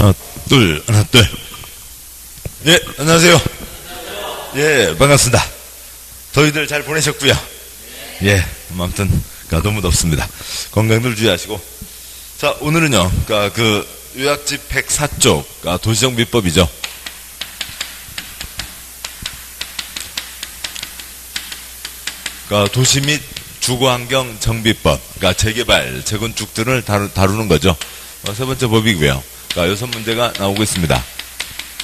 하나, 둘, 하나, 둘. 예, 안녕하세요. 예, 반갑습니다. 더위들 잘 보내셨고요. 예, 아무튼 너무 덥습니다. 건강들 주의하시고. 자, 오늘은요, 그 요약집 104쪽 도시정비법이죠. 도시 및 주거환경 정비법, 재개발, 재건축 등을 다루는 거죠. 세 번째 법이고요. 6문제가 나오고 있습니다.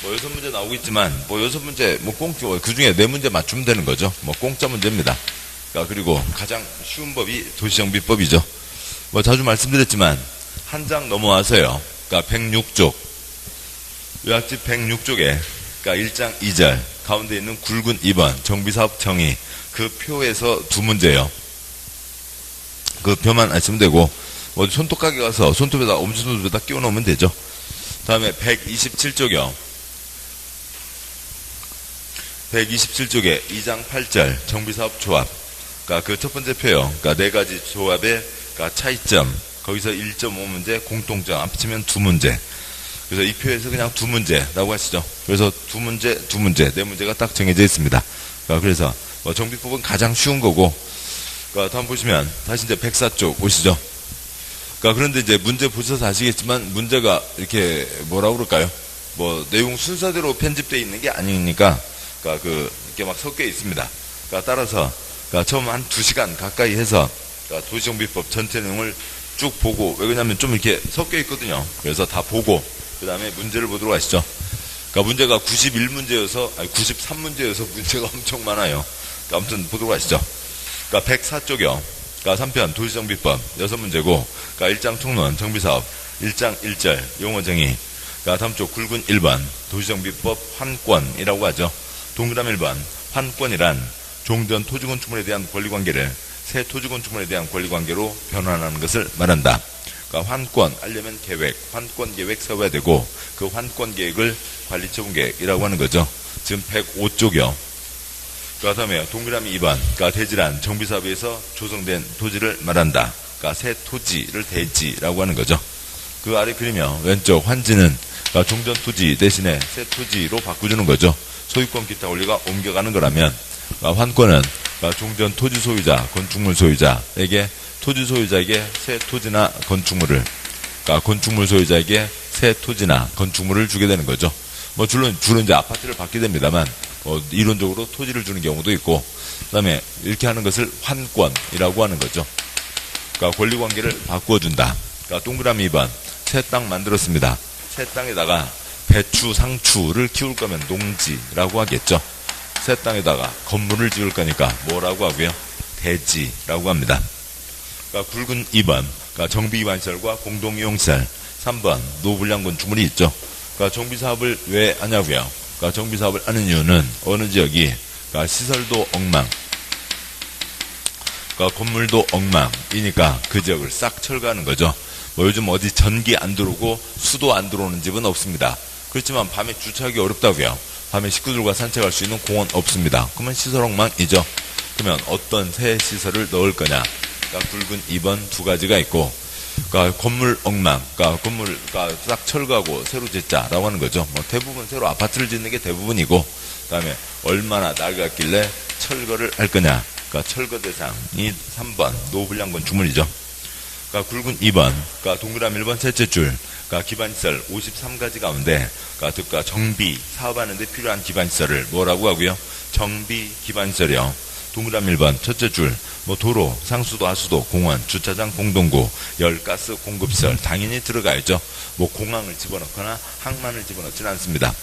6문제 나오고 있지만, 6문제, 그 중에 4문제 맞추면 되는 거죠. 공짜 문제입니다. 그리고 가장 쉬운 법이 도시정비법이죠. 자주 말씀드렸지만, 한 장 넘어와서요. 106쪽. 요약집 106쪽에, 1장 2절, 가운데 있는 굵은 2번, 정비사업 정의, 그 표에서 2문제예요. 그 표만 아시면 되고, 손톱가게 가서 손톱에다, 엄지손톱에다 끼워 넣으면 되죠. 다음에 127쪽이요. 127쪽에 2장 8절, 정비사업 조합. 그 첫 번째 표요. 4가지 조합의 차이점. 거기서 1.5문제, 공통점, 합치면 2문제. 그래서 이 표에서 그냥 2문제라고 하시죠. 그래서 2문제, 4문제가 딱 정해져 있습니다. 그래서 정비법은 가장 쉬운 거고, 다음 보시면, 다시 이제 104쪽 오시죠. 그런데 이제 문제 보셔서 아시겠지만, 문제가 이렇게 뭐라고 그럴까요? 내용 순서대로 편집되어 있는 게 아니니까, 이렇게 막 섞여 있습니다. 따라서, 처음 한 2시간 가까이 해서, 도시정비법 전체 내용을 쭉 보고, 왜 그러냐면 좀 이렇게 섞여 있거든요. 그래서 다 보고, 그 다음에 문제를 보도록 하시죠. 문제가 91문제여서, 93문제여서 문제가 엄청 많아요. 아무튼 보도록 하시죠. 104쪽이요. 3편 도시정비법 6문제고, 1장 총론 정비사업 1장 1절 용어정의, 다음 쪽 굵은 1번 도시정비법 환권이라고 하죠. 동그라미 1번 환권이란 종전 토지건축물에 대한 권리관계를 새 토지건축물에 대한 권리관계로 변환하는 것을 말한다. 환권 알려면 계획, 환권계획 세워야 되고, 그 환권계획을 관리처분계획이라고 하는 거죠. 지금 105쪽이요. 그 다음에 동그라미 2번, 대지란 정비사업에서 조성된 토지를 말한다. 새 토지를 대지라고 하는 거죠. 그 아래 그리면 왼쪽 환지는 종전 토지 대신에 새 토지로 바꿔주는 거죠. 소유권 기타 권리가 옮겨가는 거라면, 환권은 종전 토지 소유자, 건축물 소유자에게 토지 소유자에게 새 토지나 건축물을, 건축물 소유자에게 새 토지나 건축물을 주게 되는 거죠. 주로 이제 아파트를 받게 됩니다만, 이론적으로 토지를 주는 경우도 있고, 그 다음에 이렇게 하는 것을 환권이라고 하는 거죠. 권리관계를 바꾸어준다. 동그라미 2번, 새 땅 만들었습니다. 새 땅에다가 배추, 상추를 키울 거면 농지라고 하겠죠. 새 땅에다가 건물을 지을 거니까 뭐라고 하고요? 대지라고 합니다. 굵은 2번, 정비기반시설과 공동이용시설. 3번, 노불량 건축물이 있죠. 정비사업을 왜 하냐고요? 정비사업을 하는 이유는 어느 지역이 시설도 엉망, 건물도 엉망이니까 그 지역을 싹 철거하는 거죠. 요즘 어디 전기 안 들어오고 수도 안 들어오는 집은 없습니다. 그렇지만 밤에 주차하기 어렵다고요. 밤에 식구들과 산책할 수 있는 공원 없습니다. 그러면 시설 엉망이죠. 그러면 어떤 새 시설을 넣을 거냐? 굵은 2번 2가지가 있고, 건물 엉망, 건물 싹 철거하고 새로 짓자라고 하는 거죠. 대부분 새로 아파트를 짓는 게 대부분이고, 그 다음에 얼마나 낡았길래 철거를 할 거냐? 철거 대상이 3번 노불량 건축물이죠. 굵은 2번, 동그라미 1번 셋째 줄, 기반시설 53가지 가운데, 정비, 사업하는 데 필요한 기반시설을 뭐라고 하고요? 정비 기반시설이요. 동그라미 1번 첫째 줄, 도로, 상수도, 하수도, 공원, 주차장, 공동구, 열, 가스, 공급시설 당연히 들어가야죠. 공항을 집어넣거나 항만을 집어넣지는 않습니다.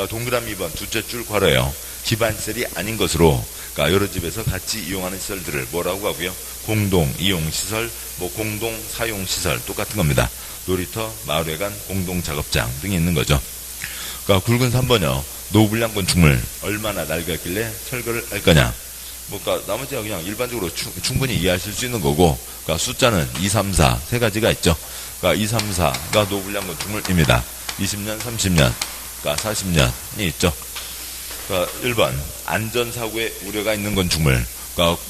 동그라미 2번 둘째 줄 괄호요. 기반시설이 아닌 것으로 여러 집에서 같이 이용하는 시설들을 뭐라고 하고요? 공동이용시설, 공동사용시설 똑같은 겁니다. 놀이터, 마을회관, 공동작업장 등이 있는 거죠. 굵은 3번이요. 노불량 건축물 얼마나 낡았길래 철거를 할 거냐? 나머지가 그냥 일반적으로 충분히 이해하실 수 있는 거고, 숫자는 2, 3, 4 세 가지가 있죠. 2, 3, 4가 노불량 건축물입니다. 20년, 30년, 40년이 있죠. 1번 안전사고에 우려가 있는 건축물,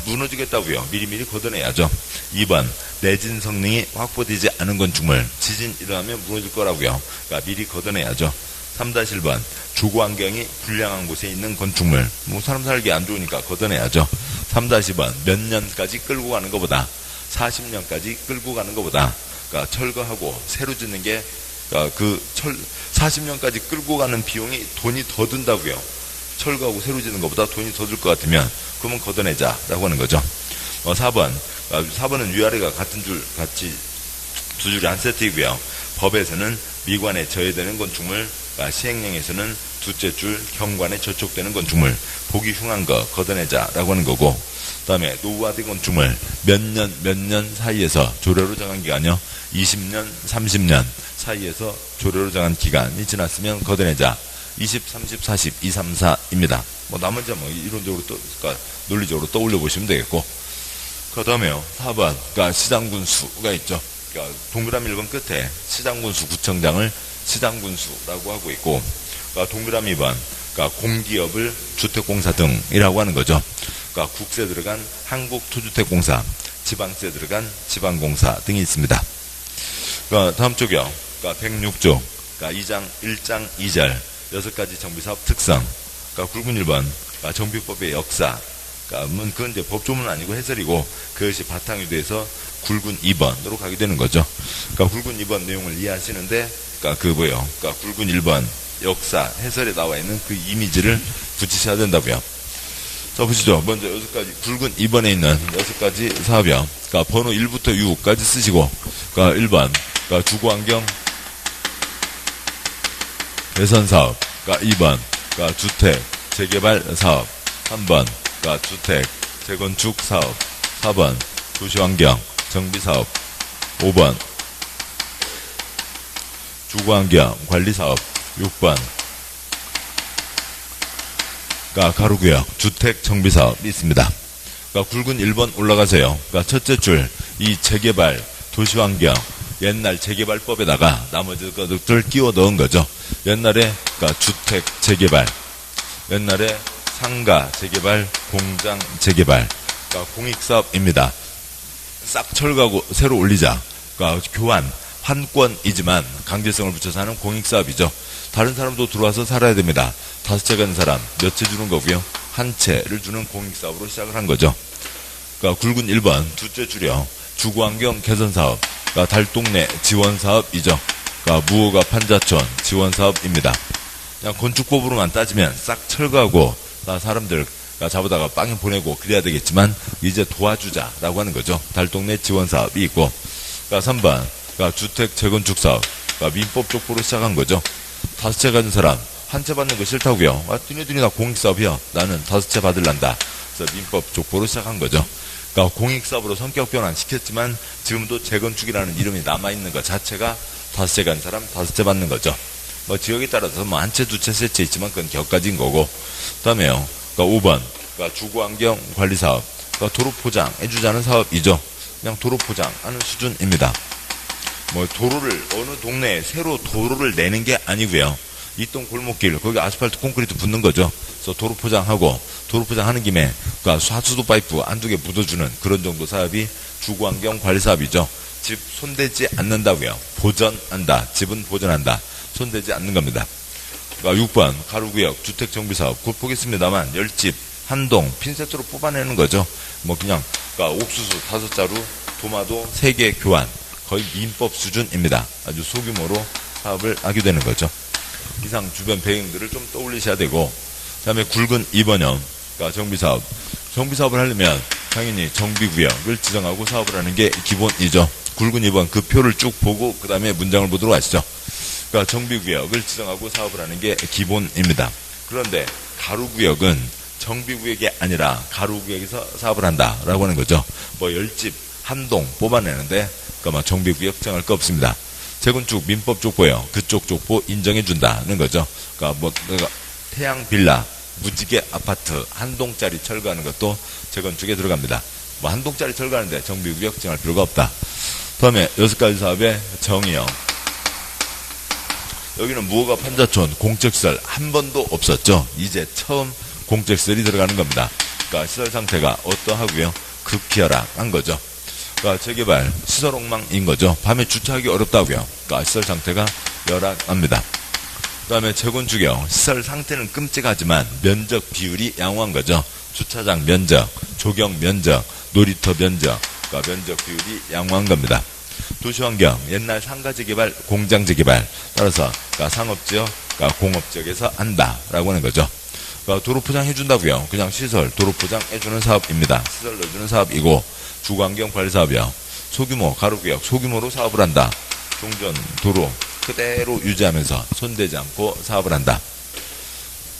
무너지겠다고요. 미리미리 걷어내야죠. 2번 내진 성능이 확보되지 않은 건축물, 지진 일어나면 무너질 거라고요. 그러니까 미리 걷어내야죠. 3-1번 주거 환경이 불량한 곳에 있는 건축물, 뭐 사람 살기 안 좋으니까 걷어내야죠. 3-2번 몇 년까지 끌고 가는 것보다 40년까지 끌고 가는 것보다, 그러니까 철거하고 새로 짓는 게 40년까지 끌고 가는 비용이 돈이 더 든다고요. 철거하고 새로 짓는 것보다 돈이 더 들 것 같으면 그러면 걷어내자라고 하는 거죠. 4번은 위아래가 같은 줄 같이 두 줄이 한 세트이고요. 법에서는 미관에 저해되는 건축물, 시행령에서는 두째 줄 경관에 저촉되는 건축물, 보기 흉한 거 걷어내자라고 하는 거고, 그 다음에 노후화된 건축물 몇 년 사이에서 조례로 정한 기간이요. 20년, 30년 사이에서 조례로 정한 기간이 지났으면 걷어내자. 20, 30, 40, 2, 3, 4입니다. 뭐 나머지 뭐 이론적으로 그러니까 논리적으로 떠올려 보시면 되겠고, 그 다음에요. 4번, 그러니까 시장군수가 있죠. 그러니까 동그라미 1번 끝에 시장군수 구청장을 시장군수라고 하고 있고, 그러니까 동그라미 2번, 그러니까 공기업을 주택공사 등이라고 하는 거죠. 그러니까 국세 들어간 한국토주택공사, 지방세 들어간 지방공사 등이 있습니다. 그러니까 다음 쪽이요. 그러니까 106조, 그러니까 2장 1장 2절 6가지 정비사업 특성, 그러니까 굵은 1번, 그러니까 정비법의 역사, 그러니까 그건 이제 법조문은 아니고 해설이고, 그것이 바탕이 돼서 굵은 2번으로 가게 되는 거죠. 그러니까 굵은 2번 내용을 이해하시는데, 그러니까 그러니까 굵은 1번 역사 해설에 나와 있는 그 이미지를 붙이셔야 된다고요. 자, 보시죠. 먼저 6가지 굵은 2번에 있는 6가지 사업이요. 그러니까 번호 1부터 6까지 쓰시고, 그러니까 1번, 그러니까 주거환경 개선 사업, 그러니까 2번, 그러니까 주택 재개발 사업, 3번, 그러니까 주택 재건축 사업, 4번 도시환경 정비 사업, 5번 주거환경 관리 사업, 6번 그러니까 가로구역 주택 정비 사업이 있습니다. 그러니까 굵은 1번 올라가세요. 그러니까 첫째 줄 이 재개발 도시환경 옛날 재개발법에다가 나머지 것들 끼워 넣은 거죠. 옛날에 그러니까 주택 재개발, 옛날에 상가 재개발, 공장 재개발, 그러니까 공익사업입니다. 싹 철거하고 새로 올리자. 그러니까 교환, 환권이지만 강제성을 붙여서 하는 공익사업이죠. 다른 사람도 들어와서 살아야 됩니다. 5채 가는 사람 몇 채 주는 거고요. 한 채를 주는 공익사업으로 시작을 한 거죠. 그러니까 굵은 1번 두째 줄이요. 주거환경 개선사업, 그러니까 달동네 지원사업이죠. 그러니까 무허가 판자촌 지원사업입니다. 그냥 건축법으로만 따지면 싹 철거하고 사람들 잡아다가 빵에 보내고 그래야 되겠지만 이제 도와주자라고 하는 거죠. 달동네 지원사업이 있고, 그러니까 3번 그러니까 주택 재건축 사업, 그러니까 민법 족보로 시작한 거죠. 5채 가진 사람 한 채 받는 거 싫다고요. 니네들이 나 공익사업이야. 나는 5채 받을란다. 그래서 민법 족보로 시작한 거죠. 그러니까 공익사업으로 성격 변환 시켰지만 지금도 재건축이라는 이름이 남아있는 것 자체가 5채 가진 사람 5채 받는 거죠. 뭐 지역에 따라서 뭐 한 채, 두 채, 세 채 있지만 그건 격가지인 거고, 그 다음에요. 그러니까 5번 그러니까 주거환경 관리사업, 그러니까 도로 포장 해주자는 사업이죠. 그냥 도로 포장하는 수준입니다. 뭐 도로를 어느 동네에 새로 도로를 내는 게 아니고요. 이동 골목길 거기 아스팔트 콘크리트 붙는 거죠. 그래서 도로 포장하고 도로 포장하는 김에 그러니까 하수도 파이프 한두 개 묻어주는 그런 정도 사업이 주거환경 관리사업이죠. 집 손대지 않는다고요. 보전한다. 집은 보전한다. 손대지 않는 겁니다. 그러니까 6번 가로구역 주택정비사업 곧 보겠습니다만 10집 한동 핀셋으로 뽑아내는 거죠. 뭐 그냥 그러니까 옥수수 5자루 도마도 3개 교환, 거의 민법 수준입니다. 아주 소규모로 사업을 하게 되는 거죠. 이상 주변 배경들을 좀 떠올리셔야 되고, 그 다음에 굵은 2번형 그러니까 정비사업. 정비사업을 하려면 당연히 정비구역을 지정하고 사업을 하는 게 기본이죠. 굵은 2번 그 표를 쭉 보고 그 다음에 문장을 보도록 하시죠. 그러니까 정비구역을 지정하고 사업을 하는 게 기본입니다. 그런데 가로구역은 정비구역이 아니라 가로구역에서 사업을 한다라고 하는 거죠. 뭐 10집 한동 뽑아내는데 그러니까 뭐 정비구역 정할 거 없습니다. 재건축 민법 족보요. 그쪽 족보 인정해 준다는 거죠. 그러니까 뭐 태양 빌라, 무지개 아파트 한 동짜리 철거하는 것도 재건축에 들어갑니다. 뭐 한 동짜리 철거하는데 정비구역 정할 필요가 없다. 다음에 6가지 사업의 정의요. 여기는 무허가 판자촌 공적시설 한 번도 없었죠. 이제 처음 공적시설이 들어가는 겁니다. 그러니까 시설 상태가 어떠하고요. 극히열악한 거죠. 그러니까 재개발, 시설 엉망인 거죠. 밤에 주차하기 어렵다고요. 그러니까 시설 상태가 열악합니다. 그 다음에 재건축이요. 시설 상태는 끔찍하지만 면적 비율이 양호한 거죠. 주차장 면적, 조경 면적, 놀이터 면적, 그러니까 면적 비율이 양호한 겁니다. 도시환경, 옛날 상가 재개발, 공장 재개발, 따라서 그러니까 상업지역, 그러니까 공업지역에서 한다라고 하는 거죠. 그러니까 도로 포장해준다고요. 그냥 시설, 도로 포장해주는 사업입니다. 시설 넣어주는 사업이고, 주거환경 관리 사업이요. 소규모, 가로구역, 소규모로 사업을 한다. 종전, 도로 그대로 유지하면서 손대지 않고 사업을 한다.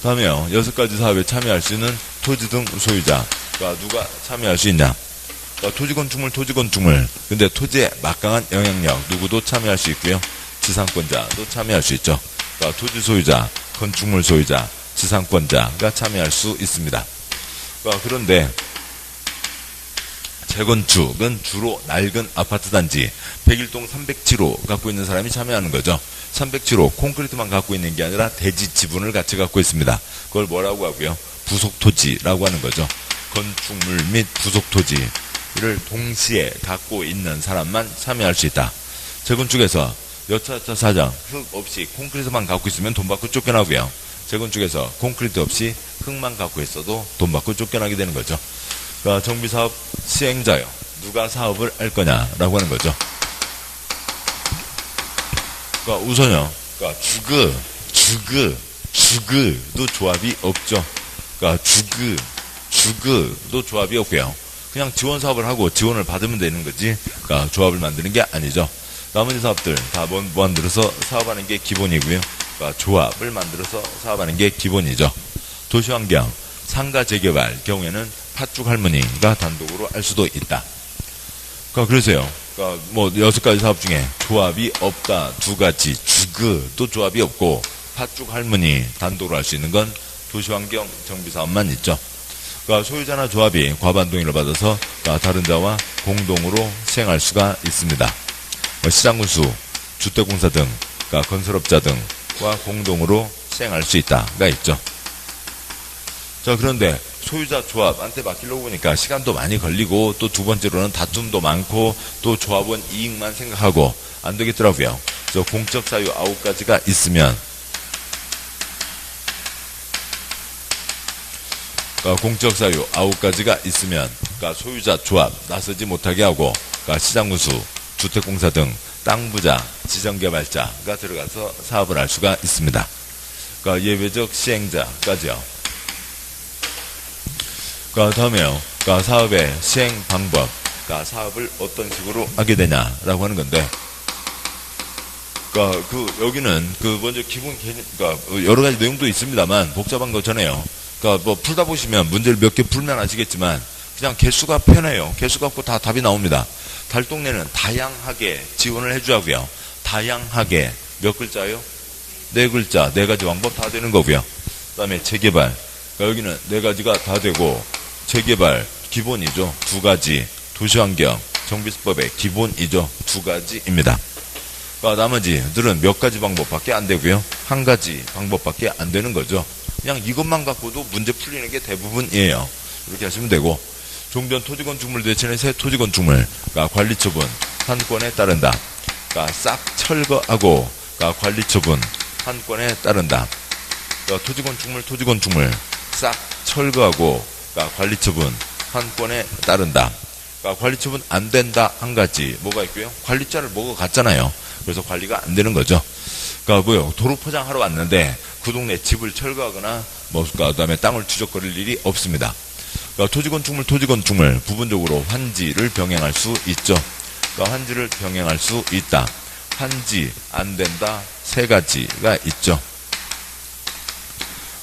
다음에요. 6가지 사업에 참여할 수 있는 토지 등 소유자. 그러니까 누가 참여할 수 있냐? 그러니까 토지건축물. 근데 토지에 막강한 영향력, 누구도 참여할 수 있고요. 지상권자도 참여할 수 있죠. 그러니까 토지 소유자, 건축물 소유자, 지상권자가 참여할 수 있습니다. 그러니까 그런데 재건축은 주로 낡은 아파트 단지 101동 307호 갖고 있는 사람이 참여하는 거죠. 307호 콘크리트만 갖고 있는 게 아니라 대지 지분을 같이 갖고 있습니다. 그걸 뭐라고 하고요? 부속토지라고 하는 거죠. 건축물 및 부속토지를 동시에 갖고 있는 사람만 참여할 수 있다. 재건축에서 여차저차 사정, 흙 없이 콘크리트만 갖고 있으면 돈 받고 쫓겨나고요. 재건축에서 콘크리트 없이 흙만 갖고 있어도 돈 받고 쫓겨나게 되는 거죠. 그러니까 정비사업 시행자요. 누가 사업을 할 거냐라고 하는 거죠. 그러니까 우선요. 그러니까 주그도 조합이 없죠. 그러니까 주그도 조합이 없고요. 그냥 지원 사업을 하고 지원을 받으면 되는 거지. 그러니까 조합을 만드는 게 아니죠. 나머지 사업들 다 만들어서 사업하는 게 기본이고요. 그러니까 조합을 만들어서 사업하는 게 기본이죠. 도시환경, 상가 재개발 경우에는 팥죽 할머니가 단독으로 할 수도 있다. 그러니까 그래서요. 그러니까 뭐 6가지 사업 중에 조합이 없다. 2가지 주그도 조합이 없고 팥죽 할머니 단독으로 할 수 있는 건 도시환경 정비사업만 있죠. 그러니까 소유자나 조합이 과반 동의를 받아서 그러니까 다른 자와 공동으로 시행할 수가 있습니다. 시장군수, 주택공사 등, 그러니까 건설업자 등과 공동으로 시행할 수 있다가 있죠. 자, 그런데 소유자 조합한테 맡기려고 보니까 시간도 많이 걸리고 또 두 번째로는 다툼도 많고 또 조합원 이익만 생각하고 안 되겠더라고요. 그래서 공적 사유 9가지가 있으면 그러니까 공적 사유 9가지가 있으면 그러니까 소유자 조합 나서지 못하게 하고 그러니까 시장군수, 주택공사 등 땅 부자, 지정개발자가 들어가서 사업을 할 수가 있습니다. 그러니까 예외적 시행자까지요. 그러니까 다음에요. 그러니까 사업의 시행 방법, 그러니까 사업을 어떤 식으로 하게 되냐라고 하는 건데, 그러니까 여기는 먼저 기본 개념, 그러니까 여러 가지 내용도 있습니다만 복잡한 거 전에요. 그러니까 뭐 풀다 보시면 문제를 몇 개 풀면 아시겠지만 그냥 개수가 편해요. 개수 갖고 다 답이 나옵니다. 달동네는 다양하게 지원을 해주고요. 다양하게 몇 글자요? 4글자, 4가지 방법 다 되는 거고요. 그 다음에 재개발, 그러니까 여기는 4가지가 다 되고 재개발 기본이죠. 2가지, 도시환경, 정비수법의 기본이죠. 2가지입니다. 그러니까 나머지들은 몇 가지 방법밖에 안 되고요. 1가지 방법밖에 안 되는 거죠. 그냥 이것만 갖고도 문제 풀리는 게 대부분이에요. 이렇게 하시면 되고, 종전 토지건축물 대신에 새 토지건축물, 그러니까 관리처분 한 건에 따른다. 그러니까 싹 철거하고, 그러니까 관리처분 한 건에 따른다. 그러니까 토지건축물 싹 철거하고, 그러니까 관리처분 한 건에 따른다. 그러니까 관리처분 안 된다. 1가지 뭐가 있고요? 관리자를 먹어갔잖아요. 그래서 관리가 안 되는 거죠. 그러니까 뭐요? 도로 포장하러 왔는데 그 동네 집을 철거하거나 그다음에 땅을 추적거릴 일이 없습니다. 그러니까 토지건축물 부분적으로 환지를 병행할 수 있죠. 그러니까 환지를 병행할 수 있다. 환지 안 된다. 3가지가 있죠.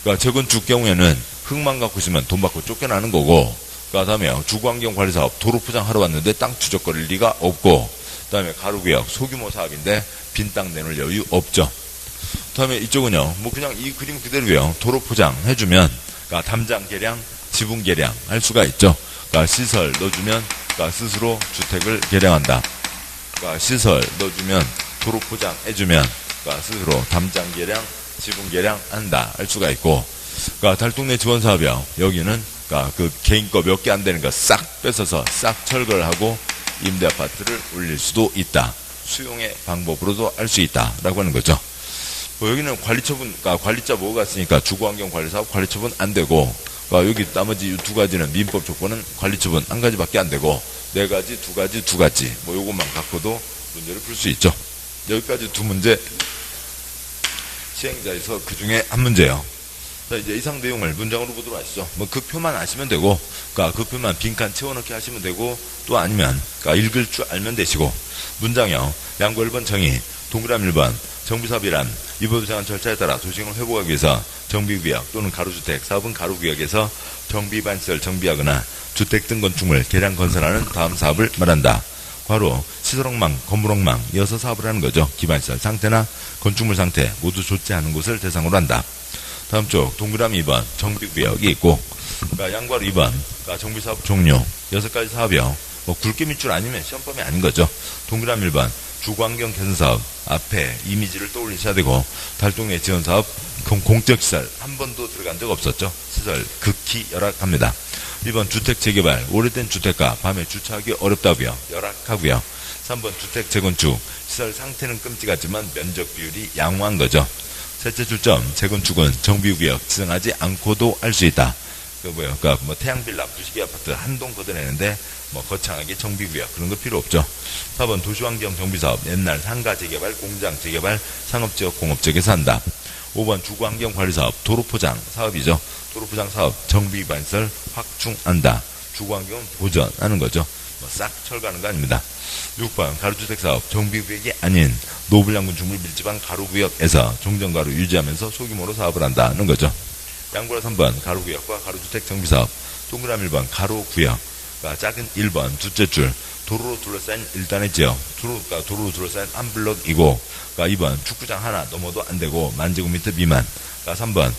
그러니까 재건축 경우에는 흙만 갖고 있으면 돈 받고 쫓겨나는 거고, 그 다음에 주거환경관리사업 도로 포장하러 왔는데 땅 추적거릴 리가 없고, 그 다음에 가로구역 소규모 사업인데 빈 땅 내놓을 여유 없죠. 그 다음에 이쪽은요, 뭐 그냥 이 그림 그대로요. 도로 포장 해주면, 그러니까 담장 개량, 지분 개량 할 수가 있죠. 그러니까 시설 넣어주면, 그러니까 스스로 주택을 개량한다. 그러니까 시설 넣어주면, 도로 포장 해주면, 그러니까 스스로 담장 개량, 지분 개량 한다 할 수가 있고, 그러니까 달동네 지원 사업이요. 여기는 그러니까 그 개인 거 몇 개 안 되는 거 싹 뺏어서 싹 철거를 하고 임대 아파트를 올릴 수도 있다. 수용의 방법으로도 할 수 있다라고 하는 거죠. 뭐 여기는 관리처분, 관리자 뭐가 있으니까 주거환경관리사업 관리처분 안 되고, 여기 나머지 두 가지는 민법 조건은 관리처분 한 가지밖에 안 되고, 네 가지, 두 가지, 뭐 요것만 갖고도 문제를 풀 수 있죠. 여기까지 두 문제, 시행자에서 그 중에 한 문제예요. 자, 이제 이상 내용을 문장으로 보도록 하시죠. 뭐 그 표만 아시면 되고, 그 표만 빈칸 채워넣기 하시면 되고, 또 아니면 읽을 줄 알면 되시고, 문장형 양보 1번 정의, 동그라미 1번 정비사업이란 이법에 정한 절차에 따라 도시행을 회복하기 위해서 정비구역 또는 가로주택, 사업은 가로구역에서 정비반시설 정비하거나 주택 등 건축물 개량 건설하는 다음 사업을 말한다. 괄호 시설엉망, 건물엉망 이어서 사업을 하는 거죠. 기반시설 상태나 건축물 상태 모두 좋지 않은 곳을 대상으로 한다. 다음 쪽 동그라미 2번 정비구역이 있고, 양괄호 2번 정비사업 종류 6가지 사업이요. 뭐 굵게 밑줄 아니면 시험범위 아닌 거죠. 동그라미 1번 주거환경 개선사업 앞에 이미지를 떠올리셔야 되고, 달동네 지원사업 공적시설 한 번도 들어간 적 없었죠. 시설 극히 열악합니다. 1번 주택 재개발 오래된 주택가 밤에 주차하기 어렵다고요. 열악하고요. 3번 주택 재건축 시설 상태는 끔찍하지만 면적 비율이 양호한 거죠. 셋째 출점 재건축은 정비구역 지정하지 않고도 할 수 있다. 그러니까 뭐 태양빌라 부시기 아파트 한 동 걷어내는데 뭐 거창하게 정비구역 그런 거 필요 없죠. 4번 도시환경 정비사업 옛날 상가 재개발, 공장 재개발, 상업지역, 공업지역에서 한다. 5번 주거환경관리사업 도로포장 사업이죠. 도로포장 사업 정비반시설 확충한다. 주거환경은 보전하는 거죠. 뭐 싹 철거하는 거 아닙니다. 6번 가로주택 사업 정비구역이 아닌 노블양 건축물 밀집한 가로구역에서 종전가로 유지하면서 소규모로 사업을 한다는 거죠. 양보라 3번 가로구역과 가로주택 정비사업 동그라미 1번 가로구역 작은 1번 둘째 줄 도로로 둘러싸인 일단의 지역 도로로 둘러싸인 한 블럭이고, 2번 축구장 하나 넘어도 안 되고 만제곱미터 미만. 3번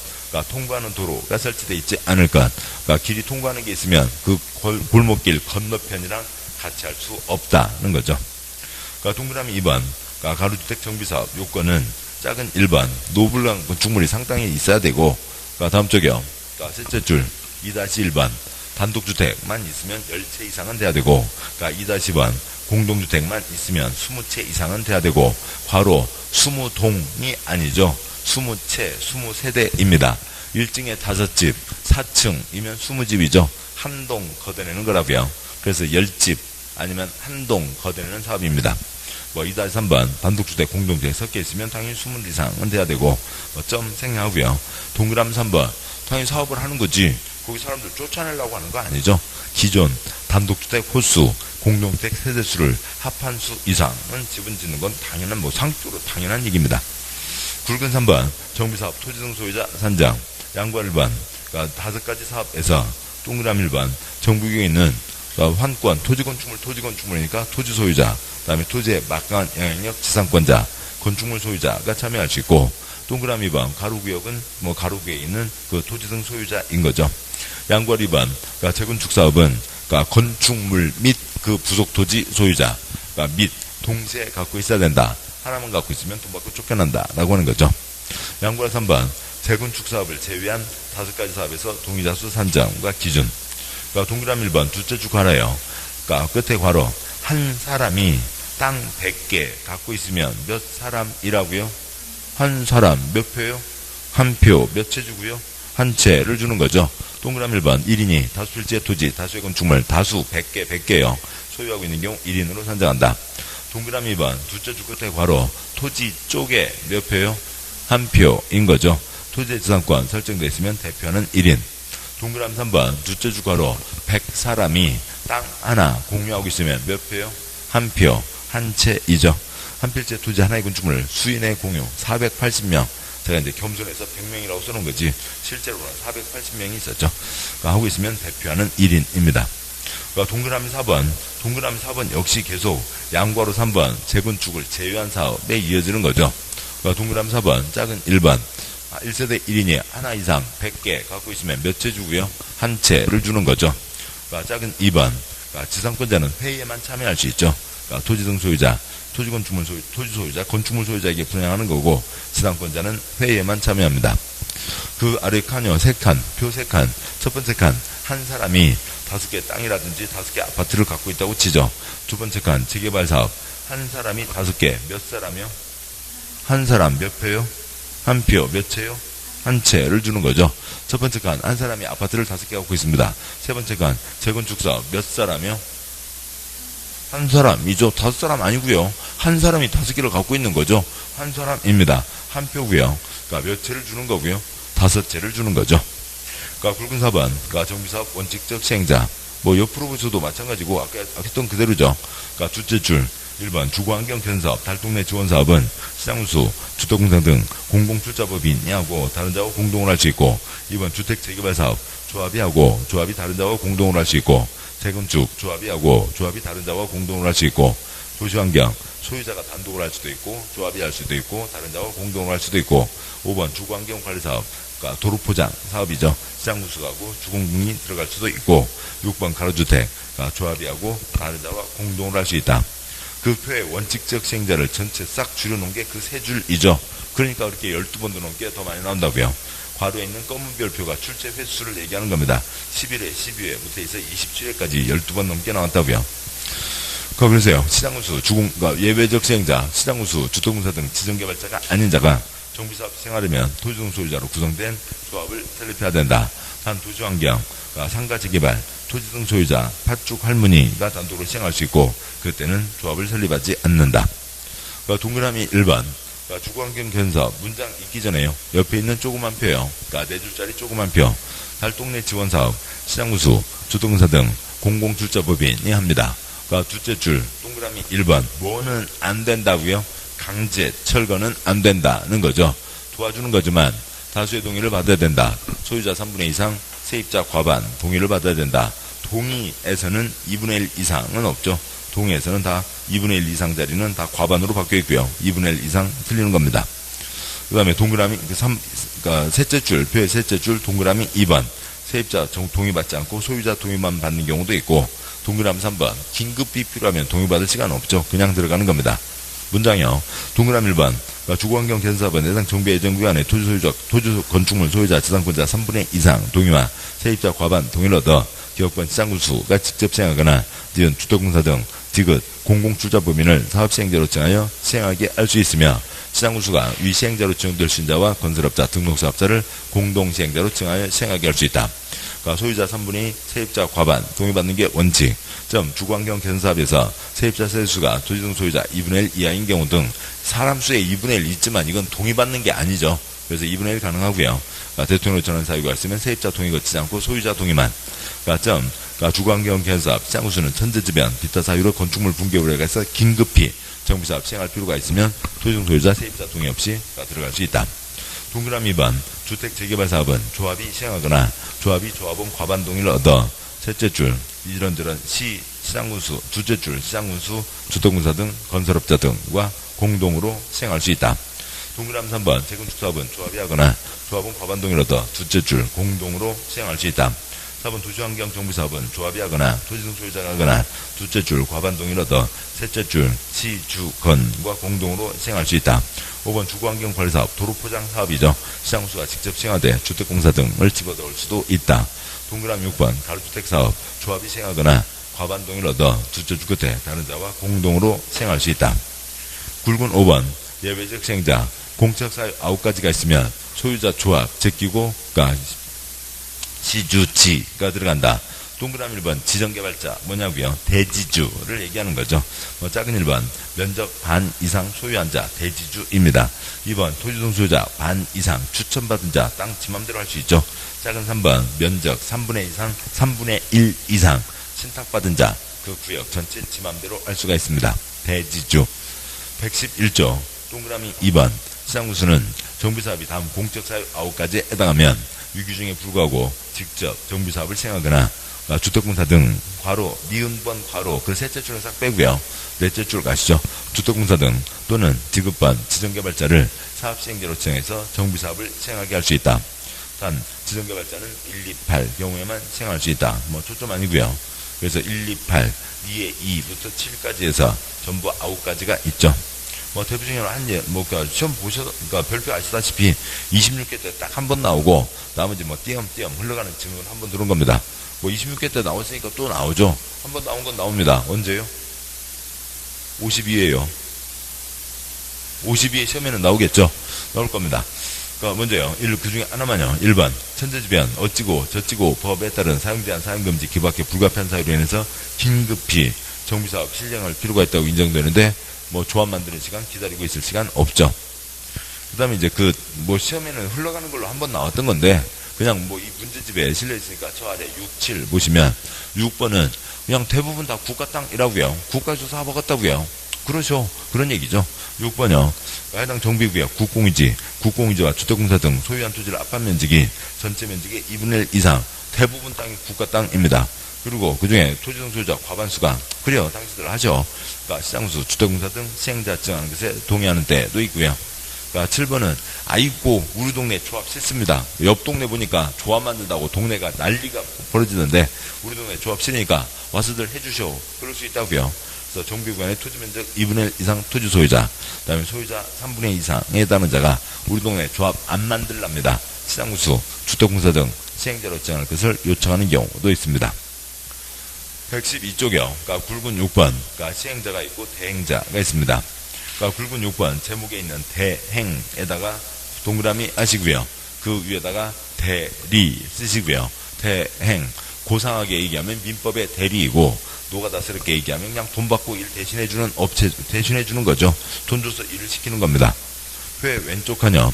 통과하는 도로가 설치되어 있지 않을 것. 길이 통과하는 게 있으면 그 골목길 건너편이랑 같이 할 수 없다는 거죠. 동그라미 2번 가로주택 정비사업 요건은 작은 1번 노블랑 건축물이 상당히 있어야 되고, 다음 쪽이요. 셋째 줄 2-1번 단독주택만 있으면 10채 이상은 돼야 되고, 2-2번 공동주택만 있으면 20채 이상은 돼야 되고, 괄호 20동이 아니죠. 20채, 20세대입니다. 1층에 5집, 4층이면 20집이죠. 한 동 걷어내는 거라고요. 그래서 10집 아니면 한 동 걷어내는 사업입니다. 2-3번 단독주택, 공동주택 섞여 있으면 당연히 20 이상은 돼야 되고, 점 생략하고요. 동그라미 3번 당연히 사업을 하는 거지 거기 사람들 쫓아내려고 하는 거 아니죠. 기존 단독주택 호수, 공동주택 세대수를 합한 수 이상은 집은 짓는 건 당연한 상식적으로 당연한 얘기입니다. 굵은 3번 정비사업 토지등 소유자 산정 양과 1번 5가지 사업에서 동그라미 1번 정부구역에 있는 환권 토지건축물이니까 토지 소유자, 그 다음에 토지의 막강한 영향력 지상권자, 건축물 소유자가 참여할 수 있고, 동그라미 2번 가로구역은 가로구역에 있는 그 토지 등 소유자인 거죠. 양과 2번 재건축 사업은 건축물 및 그 부속 토지 소유자 및 동시에 갖고 있어야 된다. 하나만 갖고 있으면 돈 받고 쫓겨난다 라고 하는 거죠. 양과 3번 재건축 사업을 제외한 5가지 사업에서 동의자수 산정과 기준. 동그라미 1번 둘째 줄 괄호예요. 끝에 괄호 한 사람이 땅 100개 갖고 있으면 몇 사람이라고요? 한 사람 몇 표요? 한 표 몇 채 주고요? 한 채를 주는 거죠. 동그라미 1번 1인이 다수필지의 토지, 다수의 건축물, 다수 100개요. 소유하고 있는 경우 1인으로 산정한다. 동그라미 2번 둘째 줄 끝에 괄호 토지 쪽에 몇 표요? 한 표인 거죠. 토지의 지상권 설정되어 있으면 대표는 1인. 동그라미 3번 둘째 줄 괄호 100사람이 땅 하나 공유하고 있으면 몇 표요? 한 표, 한 채이죠. 한 필지 토지 하나의 건축물 수인의 공유 480명. 제가 이제 겸손해서 100명이라고 써놓은 거지 실제로는 480명이 있었죠. 하고 있으면 대표하는 1인입니다. 동그라미 4번 역시 계속 양괄호 3번 재건축을 제외한 사업에 이어지는 거죠. 동그라미 4번 작은 1번 1세대 1인이 하나 이상 100개 갖고 있으면 몇 채 주고요? 한 채를 주는 거죠. 작은 2번 지상권자는 회의에만 참여할 수 있죠. 토지 등 소유자, 토지 소유자, 건축물 소유자에게 분양하는 거고, 지상권자는 회의에만 참여합니다. 그 아래 칸이요, 3칸, 표 3칸, 첫 번째 칸, 한 사람이 5개 땅이라든지 5개 아파트를 갖고 있다고 치죠. 두 번째 칸 재개발 사업. 한 사람이 5개, 몇 사람이요? 한 사람 몇 표요? 한 표, 몇 채요? 한 채를 주는 거죠. 첫 번째 칸, 한 사람이 아파트를 5개 갖고 있습니다. 세 번째 칸, 재건축 사업. 몇 사람이요? 한 사람이죠. 5사람 아니고요. 한 사람이 5개를 갖고 있는 거죠. 한 사람입니다. 한 표고요. 그러니까 몇 채를 주는 거고요. 5채를 주는 거죠. 그러니까 굵은 4번, 그러니까 정비사업 원칙적 시행자. 뭐 옆으로 보셔도 마찬가지고 아까 했던 그대로죠. 그러니까 둘째 줄. 1번 주거환경 견사업, 달동네 지원사업은 시장운수, 주택공사 등 공공출자법인이 하고 다른 자와 공동으로 할 수 있고 2번 주택재개발사업, 조합이 하고 조합이 다른 자와 공동으로 할 수 있고 재건축, 조합이 하고 조합이 다른 자와 공동으로 할 수 있고 도시환경, 소유자가 단독으로 할 수도 있고 조합이 할 수도 있고 다른 자와 공동으로 할 수도 있고 5번 주거환경관리사업, 그러니까 도로포장 사업이죠. 시장운수하고 주공공이 들어갈 수도 있고 6번 가로주택, 그러니까 조합이 하고 다른 자와 공동으로 할 수 있다. 그 표의 원칙적 시행자를 전체 싹 줄여놓은 게 그 세 줄이죠. 그러니까 그렇게 12번도 넘게 더 많이 나온다고요. 괄호에 있는 검은 별표가 출제 횟수를 얘기하는 겁니다. 11회, 12회부터 해서 27회까지 12번 넘게 나왔다고요. 그러세요. 시장운수, 그러니까 예외적 시행자, 시장운수, 주택공사 등 지정개발자가 아닌 자가 정비사업 시행하려면 토지등 소유자로 구성된 조합을 설립해야 된다. 단 도시환경, 그러니까 상가재개발, 토지등 소유자, 팥죽 할머니가 단독으로 시행할 수 있고 그때는 조합을 설립하지 않는다. 그러니까 동그라미 1번, 그러니까 주거환경 견사업 문장 읽기 전에요. 옆에 있는 조그만 표요. 그러니까 4줄짜리 조그만 표. 달동네 지원사업, 시장운수, 주택공사 등 공공출자법인이 합니다. 그러니까 둘째 줄 동그라미 1번. 뭐는 안 된다고요? 강제 철거는 안 된다는 거죠. 도와주는 거지만 다수의 동의를 받아야 된다. 소유자 3분의 2 이상, 세입자 과반 동의를 받아야 된다. 동의에서는 2분의 1 이상은 없죠. 동의에서는 다 2분의 1 이상 자리는 다 과반으로 바뀌어 있고요. 2분의 1 이상 틀리는 겁니다. 그 다음에 동그라미 그러니까 셋째 줄, 표의 셋째 줄 동그라미 2번. 세입자 동의받지 않고 소유자 동의만 받는 경우도 있고 동그라미 3번. 긴급히 필요하면 동의받을 시간 없죠. 그냥 들어가는 겁니다. 문장이요. 동그라미 1번. 그러니까 주거환경 견사업은 해당 정비 예정구간의 토지 건축물 소유자 지상권자 3분의 2 이상 동의와 세입자 과반 동의를 얻어 기업권 시장군수가 직접 시행하거나 지은 주택공사 등 지긋 공공출자법인을 사업시행자로 정하여 시행하게 할 수 있으며 시장군수가 위 시행자로 지정될 수 있는 자와 건설업자, 등록사업자를 공동시행자로 정하여 시행하게 할 수 있다. 그러니까 소유자 3분의 2, 세입자 과반 동의받는 게 원칙. 주거환경 견사업에서 세입자 세수가 토지등 소유자 2분의 1 이하인 경우 등 사람 수의 2분의 1 있지만 이건 동의받는 게 아니죠. 그래서 2분의 1 가능하고요. 그러니까 대통령 전환 사유가 있으면 세입자 동의 거치지 않고 소유자 동의만. 그러니까 주거환경 견사업, 시장운수는 천재지변, 기타 사유로 건축물 붕괴 우려가 있어 긴급히 정비사업 시행할 필요가 있으면 토지등 소유자 세입자 동의 없이 들어갈 수 있다. 동그라미 2번. 주택재개발 사업은 조합이 시행하거나 조합이 조합원 과반 동의를 얻어 셋째 줄 이런저런 시장군수, 둘째 줄 시장군수, 주택공사 등 건설업자 등과 공동으로 시행할 수 있다. 동그라미 3번. 재건축 사업은 조합이 하거나 조합원 과반 동의를 얻어 둘째 줄 공동으로 시행할 수 있다. 4번 도시환경 정비사업은 조합이 하거나 토지등 소유자가 하거나 둘째 줄 과반 동의를 얻어 셋째 줄 시주건과 공동으로 시행할 수 있다. 5번 주거환경관리사업 도로포장 사업이죠. 시장운수가 직접 시행하되 주택공사 등을 집어넣을 수도 있다. 동그라미 6번 가로주택사업 조합이 시행하거나 과반 동의를 얻어 둘째 줄 끝에 다른 자와 공동으로 시행할 수 있다. 굵은 5번 예외적 시행자 공적사유 9가지가 있으면 소유자 조합 제끼고 시주지가 들어간다. 동그라미 1번 지정개발자 뭐냐고요? 대지주를 얘기하는 거죠. 작은 1번 면적 반 이상 소유한 자 대지주입니다. 2번 토지등 소유자 반 이상 추천받은 자 땅 지 맘대로 할 수 있죠. 작은 3번 면적 3분의 1 이상 신탁받은 자 그 구역 전체 지 맘대로 할 수가 있습니다. 대지주. 111조 동그라미 2번 시장군수는 정비사업이 다음 공적사유 9가지에 해당하면 위규정에 불구하고 직접 정비사업을 시행하거나 주택공사 등 괄호, 니은번 괄호 그 셋째 줄은 싹 빼고요. 넷째 줄 가시죠. 주택공사 등 또는 지급반 지정개발자를 사업시행자로 지정해서 정비사업을 시행하게 할 수 있다. 단 지정개발자는 1, 2, 8 경우에만 시행할 수 있다. 초점 아니고요. 그래서 1, 2, 8, 2에 2부터 7까지 해서 전부 9가지가 있죠. 대표적으로 시험 보셔도, 별표 아시다시피 26개 때 딱 한 번 나오고, 나머지 띄엄띄엄 흘러가는 질문 한 번 들은 겁니다. 뭐 26회 때 나왔으니까 또 나오죠. 한번 나온 건 나옵니다. 언제요? 52회요. 52회 시험에는 나오겠죠. 나올 겁니다. 그러니까 먼저요. 그 중에 하나만요. 1번 천재지변 어찌고 저찌고 법에 따른 사용제한 사용금지 기밖에 불가피한 사유로 인해서 긴급히 정비사업 실행할 필요가 있다고 인정되는데 뭐 조합 만드는 시간 기다리고 있을 시간 없죠. 그 다음에 이제 뭐 시험에는 흘러가는 걸로 한번 나왔던 건데 그냥 뭐 이 문제집에 실려 있으니까 저 아래 6, 7 보시면 6번은 그냥 대부분 다 국가 땅이라고요. 국가에서 사업하겠다고요. 그러죠. 그런 얘기죠. 6번이요. 해당 정비구역 국공유지와 주택공사 등 소유한 토지를 압판 면적이 전체 면적의 2분의 1 이상 대부분 땅이 국가 땅입니다. 그리고 그중에 토지등 소유자 과반수가 그래요. 당시들 하죠. 그러니까 시장수, 주택공사 등 시행자 증하는 것에 동의하는 때도 있고요. 그러니까 7번은 아이고 우리 동네 조합 싫습니다. 옆 동네 보니까 조합 만든다고 동네가 난리가 벌어지는데 우리 동네 조합 싫으니까 와서들 해주셔. 그럴 수 있다고요. 그래서 정비구간의 토지면적 2분의 1 이상 토지 소유자, 그 다음에 소유자 3분의 2 이상에 해당하는 자가 우리 동네 조합 안 만들랍니다. 시장구수, 주택공사 등 시행자로 지정할 것을 요청하는 경우도 있습니다. 112쪽이요. 그러니까 굵은 6번, 그러니까 시행자가 있고 대행자가 있습니다. 그러니까 굵은 6번 제목에 있는 대행에다가 동그라미 하시고요. 그 위에다가 대리 쓰시고요. 대행, 고상하게 얘기하면 민법의 대리이고 노가다스럽게 얘기하면 그냥 돈 받고 일 대신해주는 업체, 대신해주는 거죠. 돈 줘서 일을 시키는 겁니다. 회 왼쪽 칸요.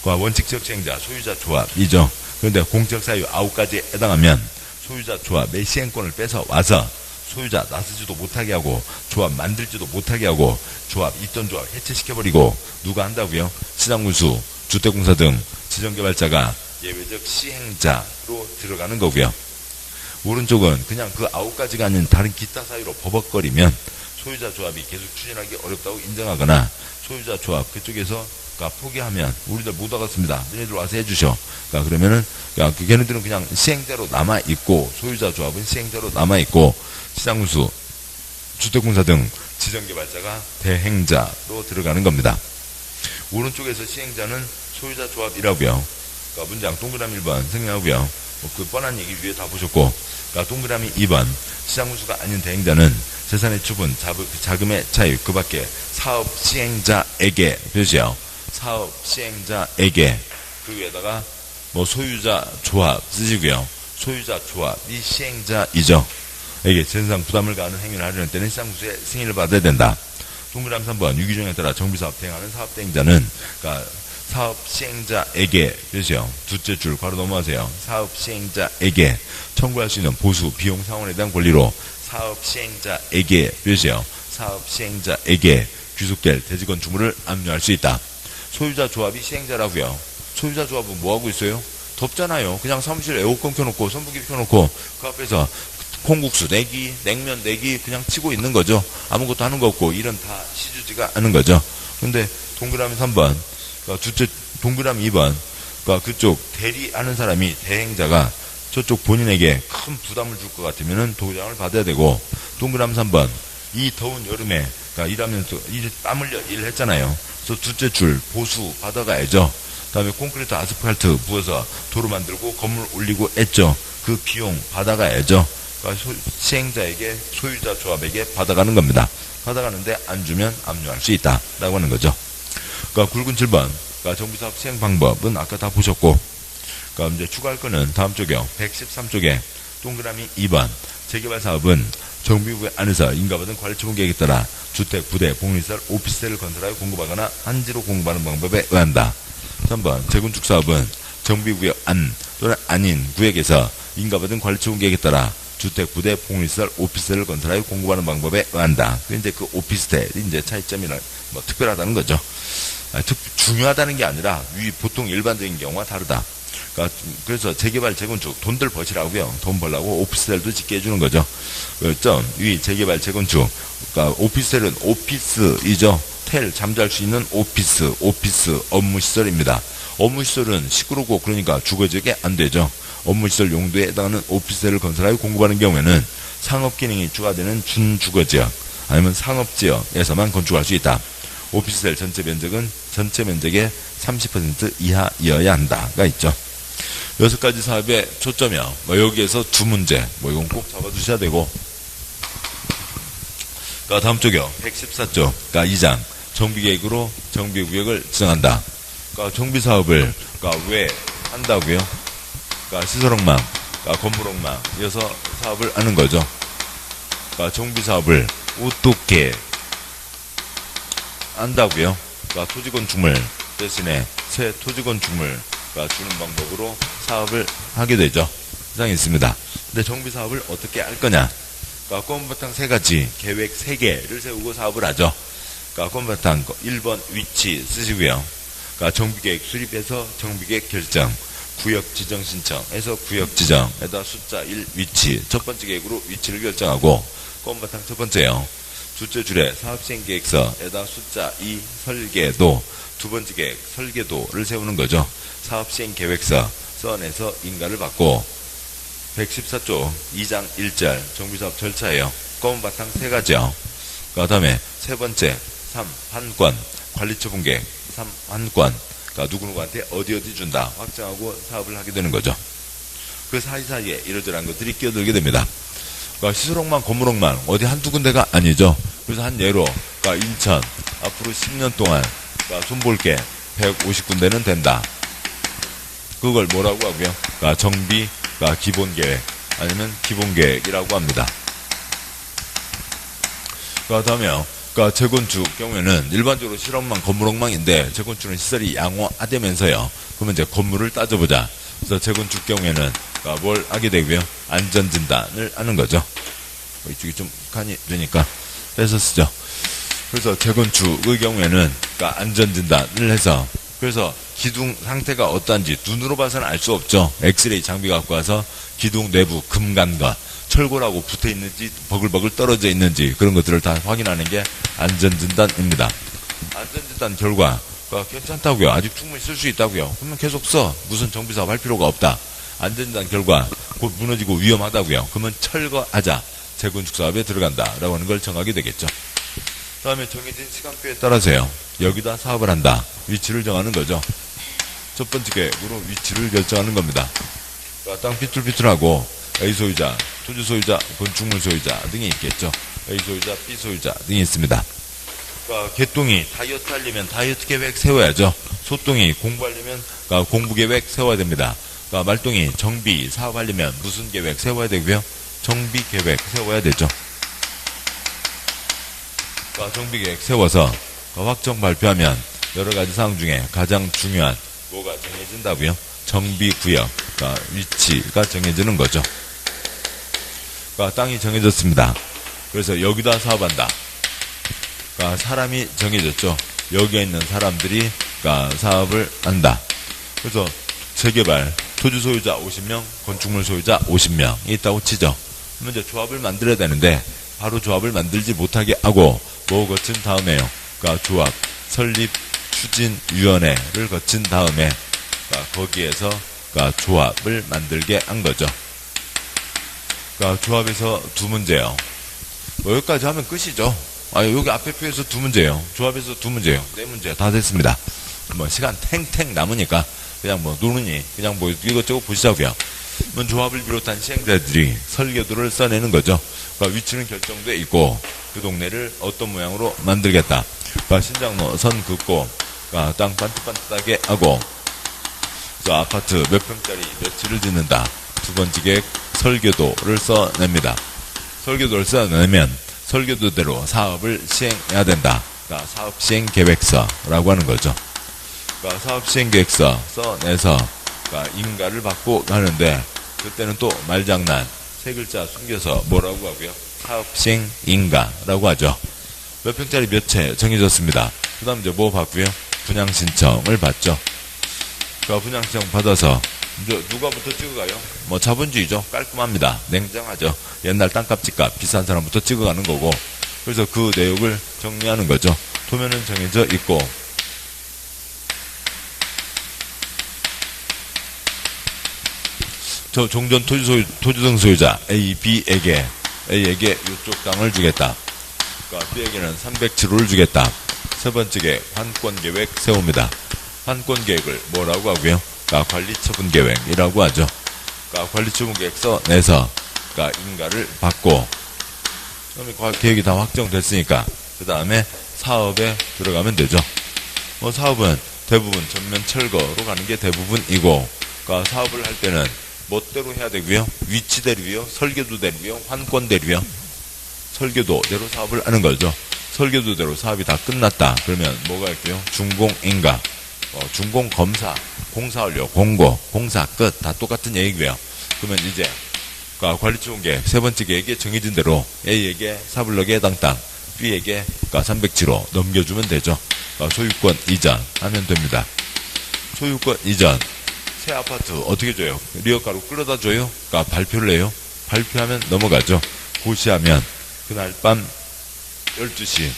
원칙적 시행자, 소유자 조합이죠. 그런데 공적 사유 9가지에 해당하면 소유자 조합의 시행권을 뺏어 와서 소유자 나서지도 못하게 하고 조합 만들지도 못하게 하고 조합 있던 조합 해체시켜버리고 누가 한다고요? 시장군수, 주택공사 등 지정개발자가 예외적 시행자로 들어가는 거고요. 오른쪽은 그냥 그 9가지가 아닌 다른 기타 사유로 버벅거리면 소유자 조합이 계속 추진하기 어렵다고 인정하거나 소유자 조합 그쪽에서 포기하면 우리들 못 와갔습니다. 너희들 와서 해주셔. 그러면은 걔네들은 그냥 시행자로 남아있고 소유자 조합은 시행자로 남아있고 시장군수, 주택공사 등 지정개발자가 대행자로 들어가는 겁니다. 오른쪽에서 시행자는 소유자 조합이라고요. 문장 동그라미 1번 생략하고요. 그 뻔한 얘기 위에 다 보셨고 동그라미 2번 시장군수가 아닌 대행자는 재산의 처분, 자금의 차입 그 밖에 사업 시행자에게 표시요. 사업 시행자에게 그 위에다가 뭐 소유자 조합 쓰시고요. 소유자 조합이 시행자이죠. 이게 재산상 부담을 가하는 행위를 하려는 때는 시장군수의 승인을 받아야 된다. 동그라미 3번 유기종에 따라 정비사업 대행하는 사업대행자는 사업 시행자에게 표시요. 두째 줄 바로 넘어가세요. 사업 시행자에게 청구할 수 있는 보수 비용 상환에 대한 권리로 사업 시행자에게 표시요. 사업 시행자에게 귀속될 대지 건축물을 압류할 수 있다. 소유자 조합이 시행자라고요. 소유자 조합은 뭐 하고 있어요? 덥잖아요. 그냥 사무실 에어컨 켜놓고 선풍기 켜놓고 그 앞에서 콩국수 내기, 냉면 내기 그냥 치고 있는 거죠. 아무것도 하는 거 없고 일은 다 시주지가 않은 거죠. 근데 동그라미 3번 두째 동그라미 2번 그쪽 대리하는 사람이 대행자가 저쪽 본인에게 큰 부담을 줄 것 같으면은 도장을 받아야 되고 동그라미 3번 이 더운 여름에 일하면서 땀 흘려 일을 했잖아요. 그래서 두째 줄 보수 받아가야죠. 다음에 콘크리트 아스팔트 부어서 도로 만들고 건물 올리고 했죠. 그 비용 받아가야죠. 시행자에게 소유자 조합에게 받아가는 겁니다. 받아가는데 안 주면 압류할 수 있다라고 하는 거죠. 굵은 7번 정비사업 시행 방법은 아까 다 보셨고 이제 추가할 거는 다음 쪽이요. 113쪽에 동그라미 2번 재개발 사업은 정비구 안에서 인가받은 관리처분 계획에 따라 주택, 부대, 복리시설, 오피스텔을 건설하여 공급하거나 한지로 공급하는 방법에 의한다. 3번 재건축 사업은 정비구역 안 또는 아닌 구역에서 인가받은 관리처분 계획에 따라 주택, 부대, 복리시설, 오피스텔을 건설하여 공급하는 방법에 의한다. 이제 그 오피스텔이 이제 차이점이나 뭐 특별하다는 거죠. 중요하다는 게 아니라 보통 일반적인 경우와 다르다. 그래서 재개발, 재건축 돈들 버시라고요. 돈 벌라고 오피스텔도 짓게 해주는 거죠. 그렇죠? 위 재개발, 재건축. 오피스텔은 오피스이죠. 잠잘 수 있는 오피스 업무시설입니다. 업무시설은 시끄럽고 그러니까 주거지역에 안 되죠. 업무시설 용도에 해당하는 오피스텔을 건설하여 공급하는 경우에는 상업기능이 추가되는 준주거지역 아니면 상업지역에서만 건축할 수 있다. 오피스텔 전체 면적은 전체 면적의 30% 이하여야 한다가 있죠. 6가지 사업의 초점이요. 뭐 여기에서 두 문제, 뭐 이건 꼭 잡아두셔야 되고. 다음 쪽이요. 114조, 2장. 정비계획으로 정비구역을 지정한다. 정비사업을, 왜 한다고요? 시설옥망, 건물옥망, 이어서 사업을 하는 거죠. 정비사업을 어떻게 한다고요? 토지건축물 대신에 새 토지건축물 주는 방법으로 사업을 하게 되죠. 이상이 있습니다. 근데 정비사업을 어떻게 할 거냐? 건바탕 3가지, 계획 3개를 세우고 사업을 하죠. 건바탕 1번 위치 쓰시고요. 정비계획 수립해서 정비계획 결정, 구역 지정 신청해서 구역 지정에다 숫자 1 위치, 첫 번째 계획으로 위치를 결정하고, 건바탕 첫 번째요. 둘째 줄에 사업시행계획서에다 숫자 2 설계도, 두 번째 계획 설계도를 세우는 거죠. 사업시행계획서 써내서 인가를 받고, 114조 2장 1절 정비사업 절차예요. 검은 바탕 3가지요. 그 다음에 세 번째 3. 한권 관리처분계획 3. 한권 누구누구한테 어디 준다 확정하고 사업을 하게 되는 거죠. 그 사이사이에 이러저러한 것들이 끼어들게 됩니다. 시설옥망 건물옥망 어디 한두 군데가 아니죠. 그래서 한 예로 인천 앞으로 10년 동안 손볼게 150군데는 된다. 그걸 뭐라고 하고요? 정비 기본계획 아니면 기본계획이라고 합니다. 그 다음에요. 재건축 경우에는 일반적으로 실업망 건물옥망인데 재건축은 시설이 양호하되면서요. 그러면 이제 건물을 따져보자. 그래서 재건축 경우에는 뭘 하게 되고요? 안전진단을 하는 거죠. 이쪽이 좀 간이 되니까 빼서 쓰죠. 그래서 재건축의 경우에는 안전진단을 해서 그래서 기둥 상태가 어떤지 눈으로 봐서는 알 수 없죠. 엑스레이 장비 갖고 와서 기둥 내부 금간과 철골하고 붙어 있는지 버글버글 떨어져 있는지 그런 것들을 다 확인하는 게 안전진단입니다. 안전진단 결과 괜찮다고요. 아직 충분히 쓸 수 있다고요. 그러면 계속 써. 무슨 정비사업 할 필요가 없다. 안전진단 결과 곧 무너지고 위험하다고요. 그러면 철거하자. 재건축 사업에 들어간다라고 하는 걸 정하게 되겠죠. 다음에 정해진 시간표에 따라서요. 여기다 사업을 한다. 위치를 정하는 거죠. 첫 번째 계획으로 위치를 결정하는 겁니다. 땅 삐뚤삐뚤하고 A 소유자, 토지 소유자, 건축물 소유자 등이 있겠죠. A 소유자, B 소유자 등이 있습니다. 개똥이 다이어트 하려면 다이어트 계획 세워야죠. 소똥이 공부하려면 공부 계획 세워야 됩니다. 말똥이 정비 사업하려면 무슨 계획 세워야 되고요? 정비 계획 세워야 되죠. 정비 계획 세워서 확정 발표하면 여러 가지 사항 중에 가장 중요한 뭐가 정해진다고요? 정비 구역, 위치가 정해지는 거죠. 땅이 정해졌습니다. 그래서 여기다 사업한다. 사람이 정해졌죠. 여기에 있는 사람들이 사업을 한다. 그래서 재개발, 토지 소유자 50명, 건축물 소유자 50명이 있다고 치죠. 그러면 이제 조합을 만들어야 되는데 바로 조합을 만들지 못하게 하고 뭐 거친 다음에요. 조합, 설립, 추진위원회를 거친 다음에 거기에서 조합을 만들게 한 거죠. 조합에서 두 문제요. 여기까지 하면 끝이죠. 여기 앞에 표에서 두 문제예요. 조합에서 두 문제예요. 네 문제 다 됐습니다. 시간 탱탱 남으니까 그냥 노느니 그냥 이것저것 보시자고요. 조합을 비롯한 시행자들이 설계도를 써내는 거죠. 위치는 결정돼 있고 그 동네를 어떤 모양으로 만들겠다. 신장로 선 긋고 땅 반듯반듯하게 하고 아파트 몇 평짜리 며칠을 짓는다. 두 번째 계획 설계도를 써냅니다. 설계도를 써내면 설계도대로 사업을 시행해야 된다. 사업시행계획서라고 하는 거죠. 사업시행계획서 써내서 인가를 받고 가는데 그때는 또 말장난 세 글자 숨겨서 뭐라고 하고요? 사업시행인가라고 하죠. 몇 평짜리 몇 채 정해졌습니다. 그 다음 이제 뭐 받고요? 분양신청을 받죠. 분양신청 받아서 누가부터 찍어가요? 자본주의죠. 깔끔합니다. 냉정하죠. 옛날 땅값 집값 비싼 사람부터 찍어가는 거고 그래서 그 내용을 정리하는 거죠. 도면은 정해져 있고 종전 토지등 소유자 A, B에게 A에게 이쪽 땅을 주겠다. B에게는 307호를 주겠다. 세 번째 계획 환권계획 세웁니다. 환권계획을 뭐라고 하고요? 그러니까 관리처분계획이라고 하죠. 그러니까 관리처분계획서 내서 그러니까 인가를 받고 그다음에 계획이 다 확정됐으니까 그 다음에 사업에 들어가면 되죠. 사업은 대부분 전면 철거로 가는 게 대부분이고, 그러니까 사업을 할 때는 멋대로 해야 되고요. 위치대로요, 설계도대로요, 환권대로요. 설계도대로 사업을 하는 거죠. 설계도대로 사업이 다 끝났다. 그러면 뭐가 있고요? 준공인가, 준공검사, 공사완료, 공고, 공사 끝. 다 똑같은 얘기고요. 그러면 이제 그러니까 관리처분계획 세 번째 계획에 정해진 대로 A에게 사블럭에 해당 땅, B에게 그러니까 307호 넘겨주면 되죠. 그러니까 소유권 이전하면 됩니다. 소유권 이전, 새 아파트 어떻게 줘요? 리어카로 끌어다 줘요? 그러니까 발표를 해요. 발표하면 넘어가죠. 고시하면 그날 밤 12시,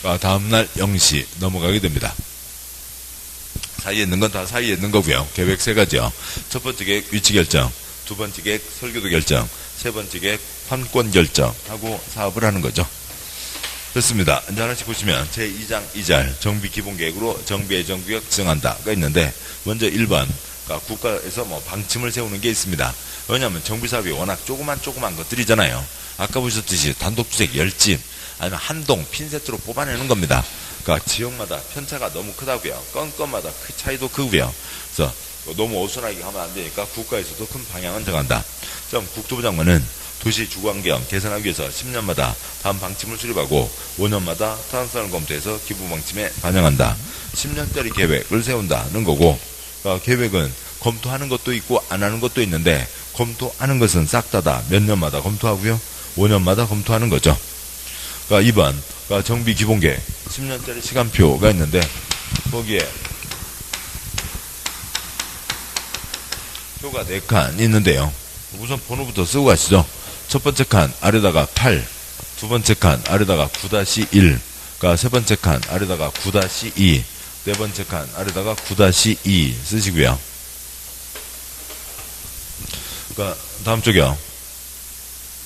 그러니까 다음날 0시 넘어가게 됩니다. 사이에 있는 건 다 사이에 있는 거고요. 계획 세 가지요. 첫 번째 계획 위치 결정, 두 번째 계획 설계도 결정, 세 번째 계획 환권 결정하고 사업을 하는 거죠. 됐습니다. 이제 하나씩 보시면 제2장 2절 정비기본계획으로 정비예정구역 지정한다가 있는데, 먼저 1번 그러니까 국가에서 방침을 세우는 게 있습니다. 왜냐하면 정비사업이 워낙 조그만 것들이잖아요. 아까 보셨듯이 단독주택 10집 아니면 한 동 핀세트로 뽑아내는 겁니다. 그러니까 지역마다 편차가 너무 크다고요. 건건마다 차이도 크고요. 그래서 너무 어수선하게 하면 안 되니까 국가에서도 큰 방향은 정한다. 그럼 국토부 장관은 도시 주거환경 개선하기 위해서 10년마다 다음 방침을 수립하고 5년마다 타당성을 검토해서 기부 방침에 반영한다. 10년짜리 계획을 세운다는 거고, 그러니까 계획은 검토하는 것도 있고 안 하는 것도 있는데, 검토하는 것은 싹 다다 몇 년마다 검토하고요, 5년마다 검토하는 거죠. 그러니까 2번 그러니까 정비기본계획 10년짜리 시간표가 있는데, 거기에 표가 4칸 있는데요. 우선 번호부터 쓰고 가시죠. 첫 번째 칸 아래다가 8, 두 번째 칸 아래다가 9-1, 그러니까 세 번째 칸 아래다가 9-2, 네 번째 칸 아래다가 9-2 쓰시고요. 그러니까 다음 쪽이요.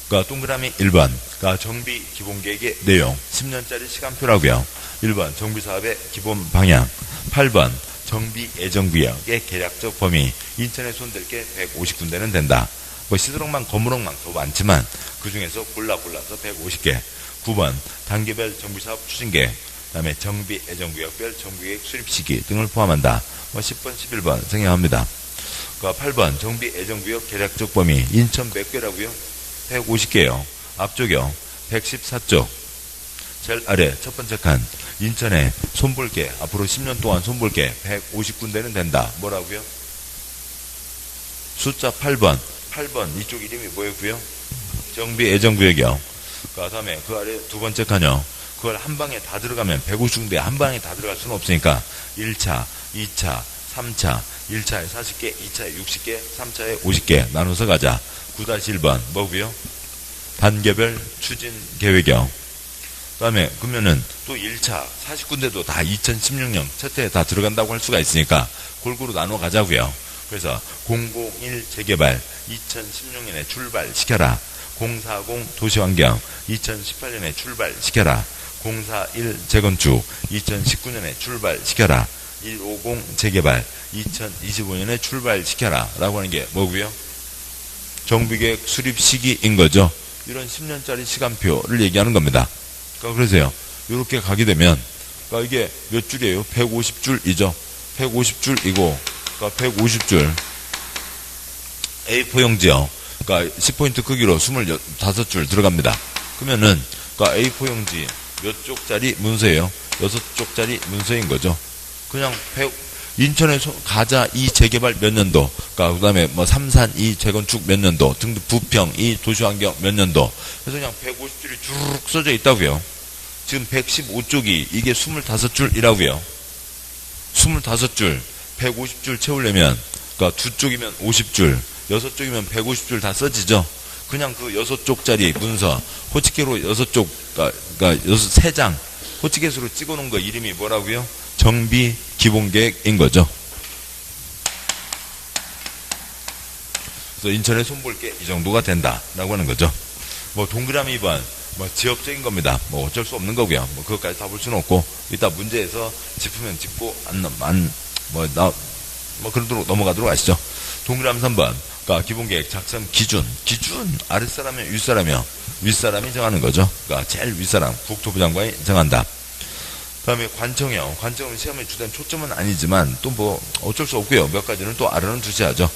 그러니까 동그라미 1번 그러니까 정비기본계획의 내용 10년짜리 시간표라고요. 1번 정비사업의 기본 방향, 8번 정비예정구역의 계략적 범위, 인천에 손댈 게 150군데는 된다. 시드록만 거무록만 더 많지만 그 중에서 골라서 150개. 9번 단계별 정비사업 추진계획, 그 다음에 정비예정구역별 정비계획 수립 시기 등을 포함한다. 10번 11번 생략합니다. 8번 정비예정구역 계략적 범위, 인천 몇 개라고요? 150개요. 앞쪽이요 114쪽 제일 아래 첫 번째 칸 인천에 손볼게, 앞으로 10년 동안 손볼게 150군데는 된다. 뭐라고요? 숫자 8번 이쪽 이름이 뭐였고요? 정비예정구역이요. 그 다음에 그 아래 두 번째 칸요. 그걸 한 방에 다 들어가면 150군데 한 방에 다 들어갈 수는 없으니까 1차, 2차, 3차, 1차에 40개, 2차에 60개, 3차에 50개 나눠서 가자. 9-1번 뭐고요? 단계별 추진 계획이요. 그 다음에 그러면은 또 1차 40군데도 다 2016년 첫 해에 다 들어간다고 할 수가 있으니까 골고루 나눠 가자고요. 그래서 001 재개발 2016년에 출발시켜라. 040 도시환경 2018년에 출발시켜라. 041 재건축 2019년에 출발시켜라. 150 재개발 2025년에 출발시켜라 라고 하는 게 뭐고요? 정비계획 수립 시기인 거죠. 이런 10년짜리 시간표를 얘기하는 겁니다. 그러니까 그러세요. 이렇게 가게 되면 그러니까 이게 몇 줄이에요? 150줄이죠. 150줄이고 그러니까 150줄 A4용지요. 그러니까 10포인트 크기로 25줄 들어갑니다. 그러면은 그러니까 A4용지 몇 쪽짜리 문서예요? 6쪽짜리 문서인 거죠. 그냥 인천에 가자 2 재개발 몇 년도, 그러니까 그다음에 삼산 2 재건축 몇 년도 등등, 부평 2 도시환경 몇 년도. 그래서 그냥 150줄이 쭉 써져 있다고요. 지금 115쪽이 이게 25줄이라고요. 25줄 150줄 채우려면 그러니까 2쪽이면 50줄, 6쪽이면 150줄 다 써지죠. 그냥 그 6쪽짜리 문서 호치키로 6쪽, 그러니까 3장 호치켓으로 찍어놓은 거 이름이 뭐라고요? 정비 기본계획인 거죠. 그래서 인천에 손볼 게 이 정도가 된다라고 하는 거죠. 동그라미 2번 지역적인 겁니다. 어쩔 수 없는 거고요. 그것까지 다 볼 수는 없고, 이따 문제에서 짚으면 짚고 뭐 그러도록 넘어가도록 하시죠. 동그라미 3번. 그러니까 기본계획 작성 기준. 아랫사람이며 윗사람이며 윗사람이 정하는 거죠. 그러니까 제일 윗사람 국토부 장관이 정한다. 다음에 관청이요. 관청은 시험에 주된 초점은 아니지만 또 뭐 어쩔 수 없고요. 몇 가지는 또 알아는 두셔야죠.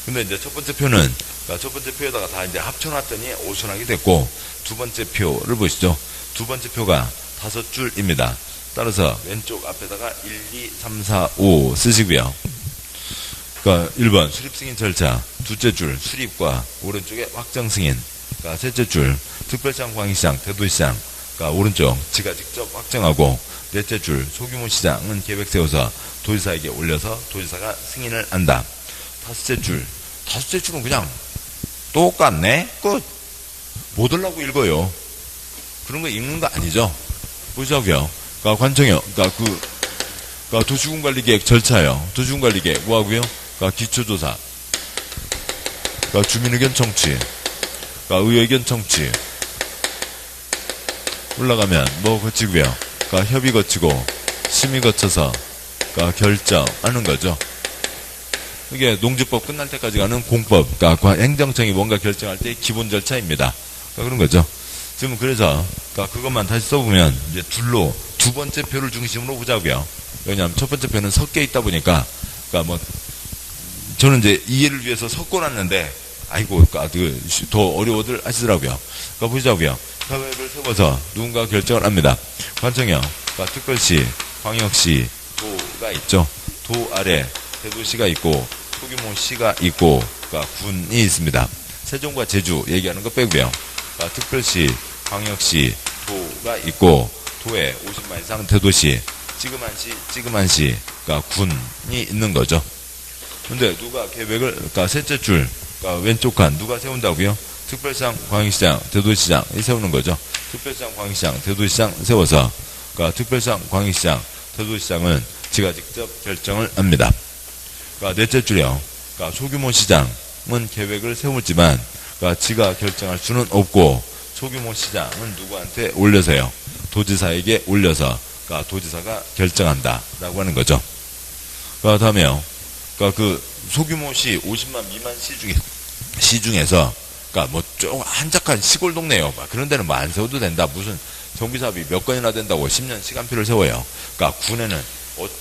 근데 이제 첫 번째 표는 그러니까 첫 번째 표에다가 다 이제 합쳐놨더니 오순하게 됐고 두 번째 표를 보시죠. 두 번째 표가 5줄입니다. 따라서 왼쪽 앞에다가 1, 2, 3, 4, 5 쓰시고요. 그러니까 1번 수립 승인 절차, 둘째 줄 수립과 오른쪽에 확정 승인, 그러니까 셋째 줄 특별시장, 광역시장, 대도시장, 그러니까 오른쪽 지가 직접 확정하고 넷째 줄 소규모 시장은 계획 세워서 도지사에게 올려서 도지사가 승인을 한다. 다섯째 줄은 그냥 똑같네? 끝. 못 하려고 읽어요. 그런 거 읽는 거 아니죠? 보시자고요. 그러니까 관청이요. 그러니까 도시군관리계획 절차요. 도시군관리계획 뭐하고요? 그러니까 기초조사, 그러니까 주민의견 청취, 그러니까 의견 청취. 올라가면 뭐 거치고요. 그러니까 협의 거치고 심의 거쳐서 그러니까 결정하는 거죠. 이게 농지법 끝날 때까지 가는 공법, 그러니까 행정청이 뭔가 결정할 때 기본 절차입니다. 그러니까 그런 거죠. 지금 그래서 그러니까 그것만 다시 써보면 이제 둘로 두 번째 표를 중심으로 보자고요. 왜냐하면 첫 번째 표는 섞여 있다 보니까 그러니까 뭐 저는 이제 이해를 위해서 섞어놨는데 아이고 그러니까 더 어려워들 하시더라고요. 그러니까 보자고요. 계획을 세워서 누군가 결정을 합니다. 관청이요. 그러니까 특별시, 광역시, 도가 있죠. 도 아래 대도시가 있고 소규모 시가 있고 그러니까 군이 있습니다. 세종과 제주 얘기하는 거 빼고요. 그러니까 특별시, 광역시, 도가 있고 도에 50만 이상 대도시, 찌그만시, 그러니까 군이 있는 거죠. 근데 누가 계획을 그러니까 셋째 줄, 그러니까 왼쪽 칸 누가 세운다고요? 특별시장, 광역시장, 대도시장이 세우는 거죠. 특별시장, 광역시장, 대도시장 세워서 그러니까 특별시장, 광역시장, 대도시장은 지가 직접 결정을 합니다. 그러니까 넷째 줄이요. 그러니까 소규모 시장은 계획을 세우지만 그러니까 지가 결정할 수는 없고 소규모 시장은 누구한테 올려서요. 도지사에게 올려서 그러니까 도지사가 결정한다라고 하는 거죠. 그러니까 다음에요. 그러니까 그 소규모 시 50만 미만 시 중에서 그러니까 뭐 좀 한적한 시골 동네요. 그런 데는 뭐 안 세워도 된다. 무슨 정비사업이 몇 건이나 된다고 10년 시간표를 세워요. 그러니까 군에는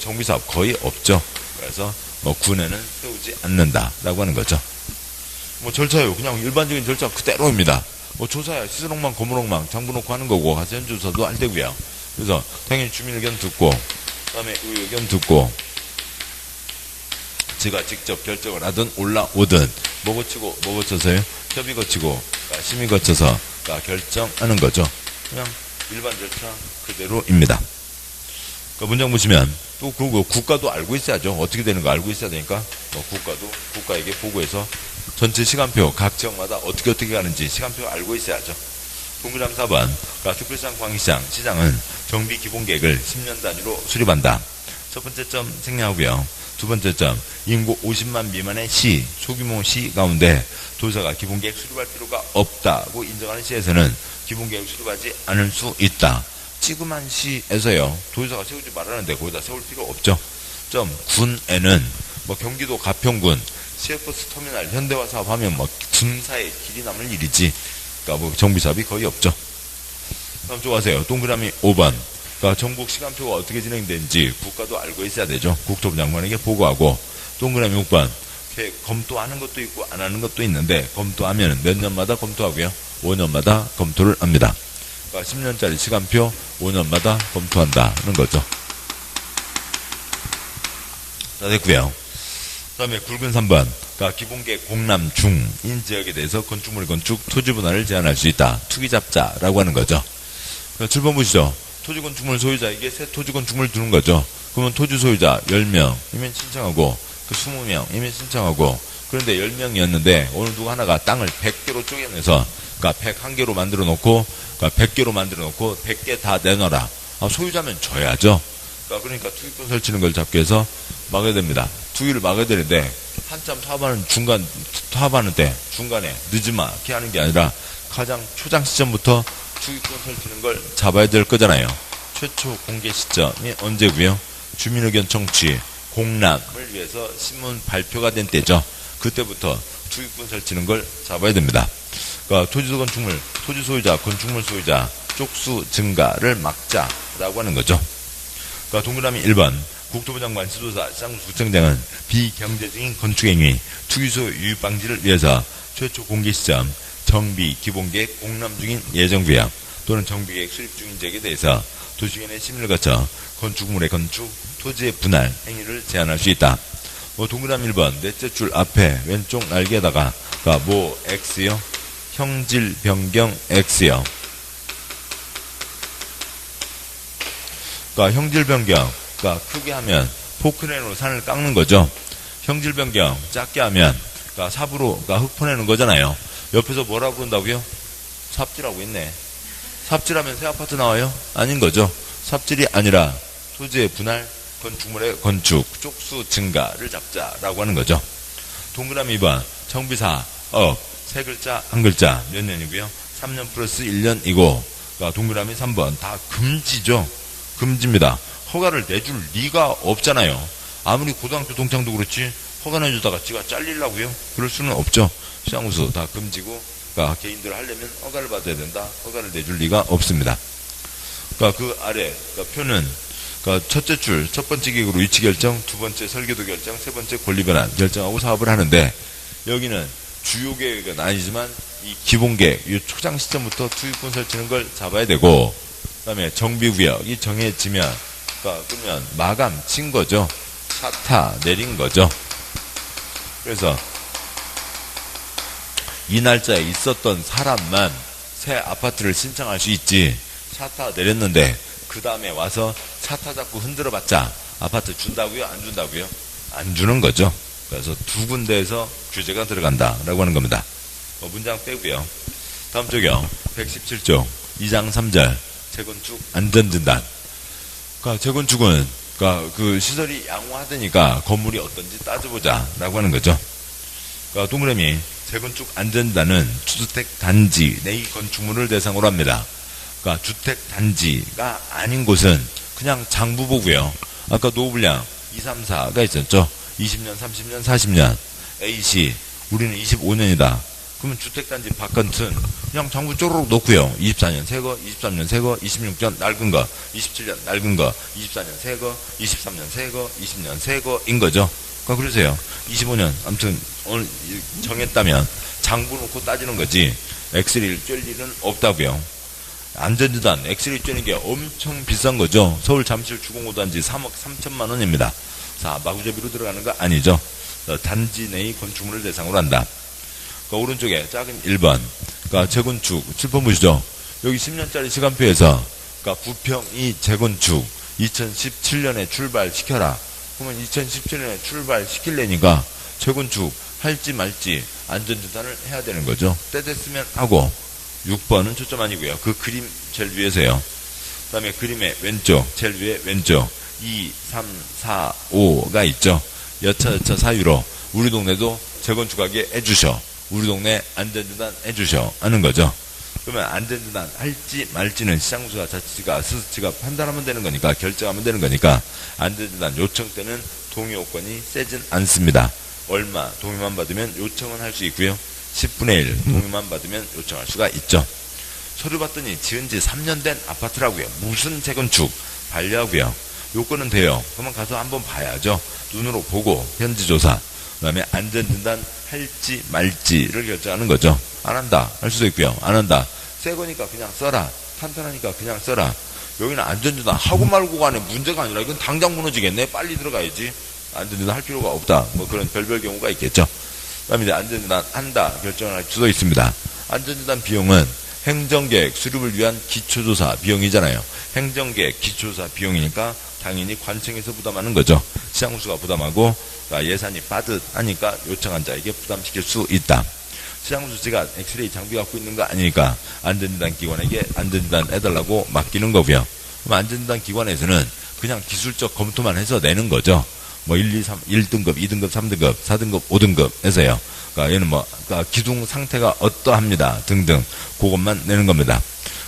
정비사업 거의 없죠. 그래서 뭐 군에는 세우지 않는다라고 하는 거죠. 뭐 절차요. 그냥 일반적인 절차 그대로입니다. 뭐 조사야 시스롱망, 거물롱망 장부 놓고 하는 거고 가서 현주조사도 할 때고요. 그래서 당연히 주민 의견 듣고 그다음에 의견 듣고 제가 직접 결정을 하든 올라오든 뭐 거쳐서요? 협의 거치고 그러니까 심의 거쳐서 그러니까 결정하는 거죠. 그냥 일반 절차 그대로입니다. 그러니까 문장 보시면 또 그리고 국가도 알고 있어야죠. 어떻게 되는 거 알고 있어야 되니까 뭐 국가도 국가에게 보고해서 전체 시간표 각 지역마다 어떻게 가는지 시간표 알고 있어야죠. 동그라미 4번 그러니까 특별시장, 광역시장, 시장은 정비 기본계획을 10년 단위로 수립한다. 첫 번째 점 생략하고요. 두 번째 점 인구 50만 미만의 시, 소규모 시 가운데 도지사가 기본계획 수립할 필요가 없다고 인정하는 시에서는 기본계획 수립하지 않을 수 있다. 찌그만 시에서요. 도지사가 세우지 말라는데 거기다 세울 필요 없죠. 점 군에는 뭐 경기도 가평군 시외버스 터미널 현대화 사업하면 뭐 군사의 길이 남을 일이지. 그러니까 뭐 정비사업이 거의 없죠. 다음 쪽 가세요. 동그라미 5번. 그러니까 전국 시간표가 어떻게 진행되는지 국가도 알고 있어야 되죠. 국토부 장관에게 보고하고. 동그라미 6번. 검토하는 것도 있고 안 하는 것도 있는데 검토하면 몇 년마다 검토하고요. 5년마다 검토를 합니다. 그러니까 10년짜리 시간표 5년마다 검토한다는 거죠. 자, 됐고요. 그 다음에 굵은 3번. 그러니까 기본계획 공람 중인 지역에 대해서 건축물 건축 토지 분할을 제한할 수 있다. 투기잡자라고 하는 거죠. 그러니까 7번 보시죠. 토지 건축물 소유자에게 새 토지 건축물을 두는 거죠. 그러면 토지 소유자 10명이면 신청하고 그 20명이면 신청하고 그런데 10명이었는데 어느 누구 하나가 땅을 100개로 쪼개내서 그러니까 101개로 만들어 놓고 그러니까 100개로 만들어 놓고 100개 다 내놔라. 소유자면 줘야죠. 그러니까 투기권 설치는 걸 잡기 위해서 막아야 됩니다. 투기를 막아야 되는데 한참 타업하는 때 중간에 늦으마 이렇게 하는 게 아니라 가장 초장 시점부터 투기권 설치는 걸 잡아야 될 거잖아요. 최초 공개 시점이 언제고요? 주민의견 청취, 공람을 위해서 신문 발표가 된 때죠. 그때부터 투기권 설치는 걸 잡아야 됩니다. 그러니까 토지 건축물, 토지 소유자, 건축물 소유자 쪽수 증가를 막자라고 하는 거죠. 그러니까 동그라미 1번 국토부 장관 지도사 시장구청장은 비경제적인 건축행위, 투기소 유입 방지를 위해서 최초 공개 시점 정비 기본계획 공람 중인 예정구역 또는 정비계획 수립 중인 지역에 대해서 도시계획의 심의를 거쳐 건축물의 건축, 토지의 분할 행위를 제한할 수 있다. 동그라미 1번 넷째 줄 앞에 왼쪽 날개에다가 뭐 X요? 형질 변경 X요. 그러니까 형질 변경, 그러니까 크게 하면 포크레인으로 산을 깎는 거죠. 형질 변경 작게 하면 그러니까 삽으로 흙 퍼내는 거잖아요. 옆에서 뭐라고 한다고요? 삽질하고 있네. 삽질하면 새 아파트 나와요? 아닌 거죠. 삽질이 아니라 토지의 분할, 건축물의 건축, 쪽수 증가를 잡자라고 하는 거죠. 동그라미 2번 정비사 업 세 글자 한 글자 몇 년이고요? 3년 플러스 1년이고 그러니까 동그라미 3번 다 금지죠. 금지입니다. 허가를 내줄 리가 없잖아요. 아무리 고등학교 동창도 그렇지 허가 내주다가 지가 잘리려고요? 그럴 수는 없죠. 시장구수 다 금지고 그러니까 개인들 하려면 허가를 받아야 된다. 허가를 내줄 리가 없습니다. 그러니까 그 아래 그러니까 표는 그러니까 첫째 줄 첫 번째 계획으로 위치 결정, 두 번째 설계도 결정, 세 번째 권리 변환 결정하고 사업을 하는데 여기는 주요 계획은 아니지만 이 기본 계획, 이 초장 시점부터 투기권 설치는 걸 잡아야 되고 그다음에 정비구역이 정해지면 그러니까 그러면 마감 친 거죠. 사타 내린 거죠. 그래서 이 날짜에 있었던 사람만 새 아파트를 신청할 수 있지. 사타 내렸는데 그 다음에 와서 사타 잡고 흔들어봤자 아파트 준다고요? 안 준다고요? 안 주는 거죠. 그래서 두 군데에서 규제가 들어간다라고 하는 겁니다. 문장 빼고요. 다음 쪽이요. 117조 2장 3절 재건축 안전진단. 그러니까 재건축은 그러니까 그 시설이 양호하다니까 건물이 어떤지 따져보자라고 하는 거죠. 그러니까 동그라미 재건축 안전진단은 주택 단지 내 건축물을 대상으로 합니다. 그러니까 주택 단지가 아닌 곳은 그냥 장부보고요. 아까 노후분량 2, 3, 4가 있었죠. 20년, 30년, 40년. A씨, 우리는 25년이다. 그러면 주택단지 바깥은 그냥 장부 쪼르륵 놓고요. 24년 새거, 23년 새거, 26년 낡은 거, 27년 낡은 거, 24년 새거, 23년 새거, 20년 새거인 거죠. 그러니까 그러세요. 25년, 아무튼 오늘 정했다면 장부 놓고 따지는 거지. 엑스레이를 쬐일 일은 없다고요. 안전진단, 엑스레이 쬐는 게 엄청 비싼 거죠. 서울 잠실 주공호단지 3억 3천만 원입니다. 자, 마구잡이로 들어가는 거 아니죠. 단지 내의 건축물을 대상으로 한다. 그러니까 오른쪽에 작은 1번. 그러니까 재건축 7번 보시죠. 여기 10년짜리 시간표에서 그러니까 부평이 재건축 2017년에 출발시켜라. 그러면 2017년에 출발시키려니까 재건축 할지 말지 안전진단을 해야 되는 거죠. 때 됐으면 하고 6번은 초점 아니고요. 그 그림 제일 위에서요. 그 다음에 그림의 왼쪽 제일 위에 왼쪽 2, 3, 4, 5가 있죠. 여차 사유로 우리 동네도 재건축하게 해주셔. 우리 동네 안전진단 해주셔 하는 거죠. 그러면 안전진단 할지 말지는 시장구수가 자치가 스스치가 판단하면 되는 거니까 결정하면 되는 거니까 안전진단 요청 때는 동의 요건이 세진 않습니다. 얼마 동의만 받으면 요청은 할 수 있고요. 10분의 1 동의만 받으면 요청할 수가 있죠. 서류 봤더니 지은 지 3년 된 아파트라고요. 무슨 재건축 반려하고요. 요건은 돼요. 그러면 가서 한번 봐야죠. 눈으로 보고 현지조사. 그 다음에 안전진단 할지 말지를 결정하는 거죠. 안 한다 할 수도 있고요. 안 한다. 새 거니까 그냥 써라. 탄탄하니까 그냥 써라. 여기는 안전진단 하고 말고 간에 문제가 아니라 이건 당장 무너지겠네. 빨리 들어가야지. 안전진단 할 필요가 없다. 뭐 그런 별별 경우가 있겠죠. 그 다음에 이제 안전진단 한다 결정할 수도 있습니다. 안전진단 비용은 행정계획 수립을 위한 기초조사 비용이잖아요. 행정계획 기초조사 비용이니까 당연히 관청에서 부담하는 거죠. 시장구수가 부담하고 예산이 빠듯하니까 요청한 자에게 부담시킬 수 있다. 시장구수 제가 엑스레이 장비 갖고 있는 거 아니니까 안전진단 기관에게 안전진단 해달라고 맡기는 거고요. 그럼 안전진단 기관에서는 그냥 기술적 검토만 해서 내는 거죠. 뭐 1, 2, 3, 1등급, 2등급, 3등급, 4등급, 5등급 해서요. 그러니까 얘는 뭐 그러니까 기둥 상태가 어떠합니다 등등 그것만 내는 겁니다.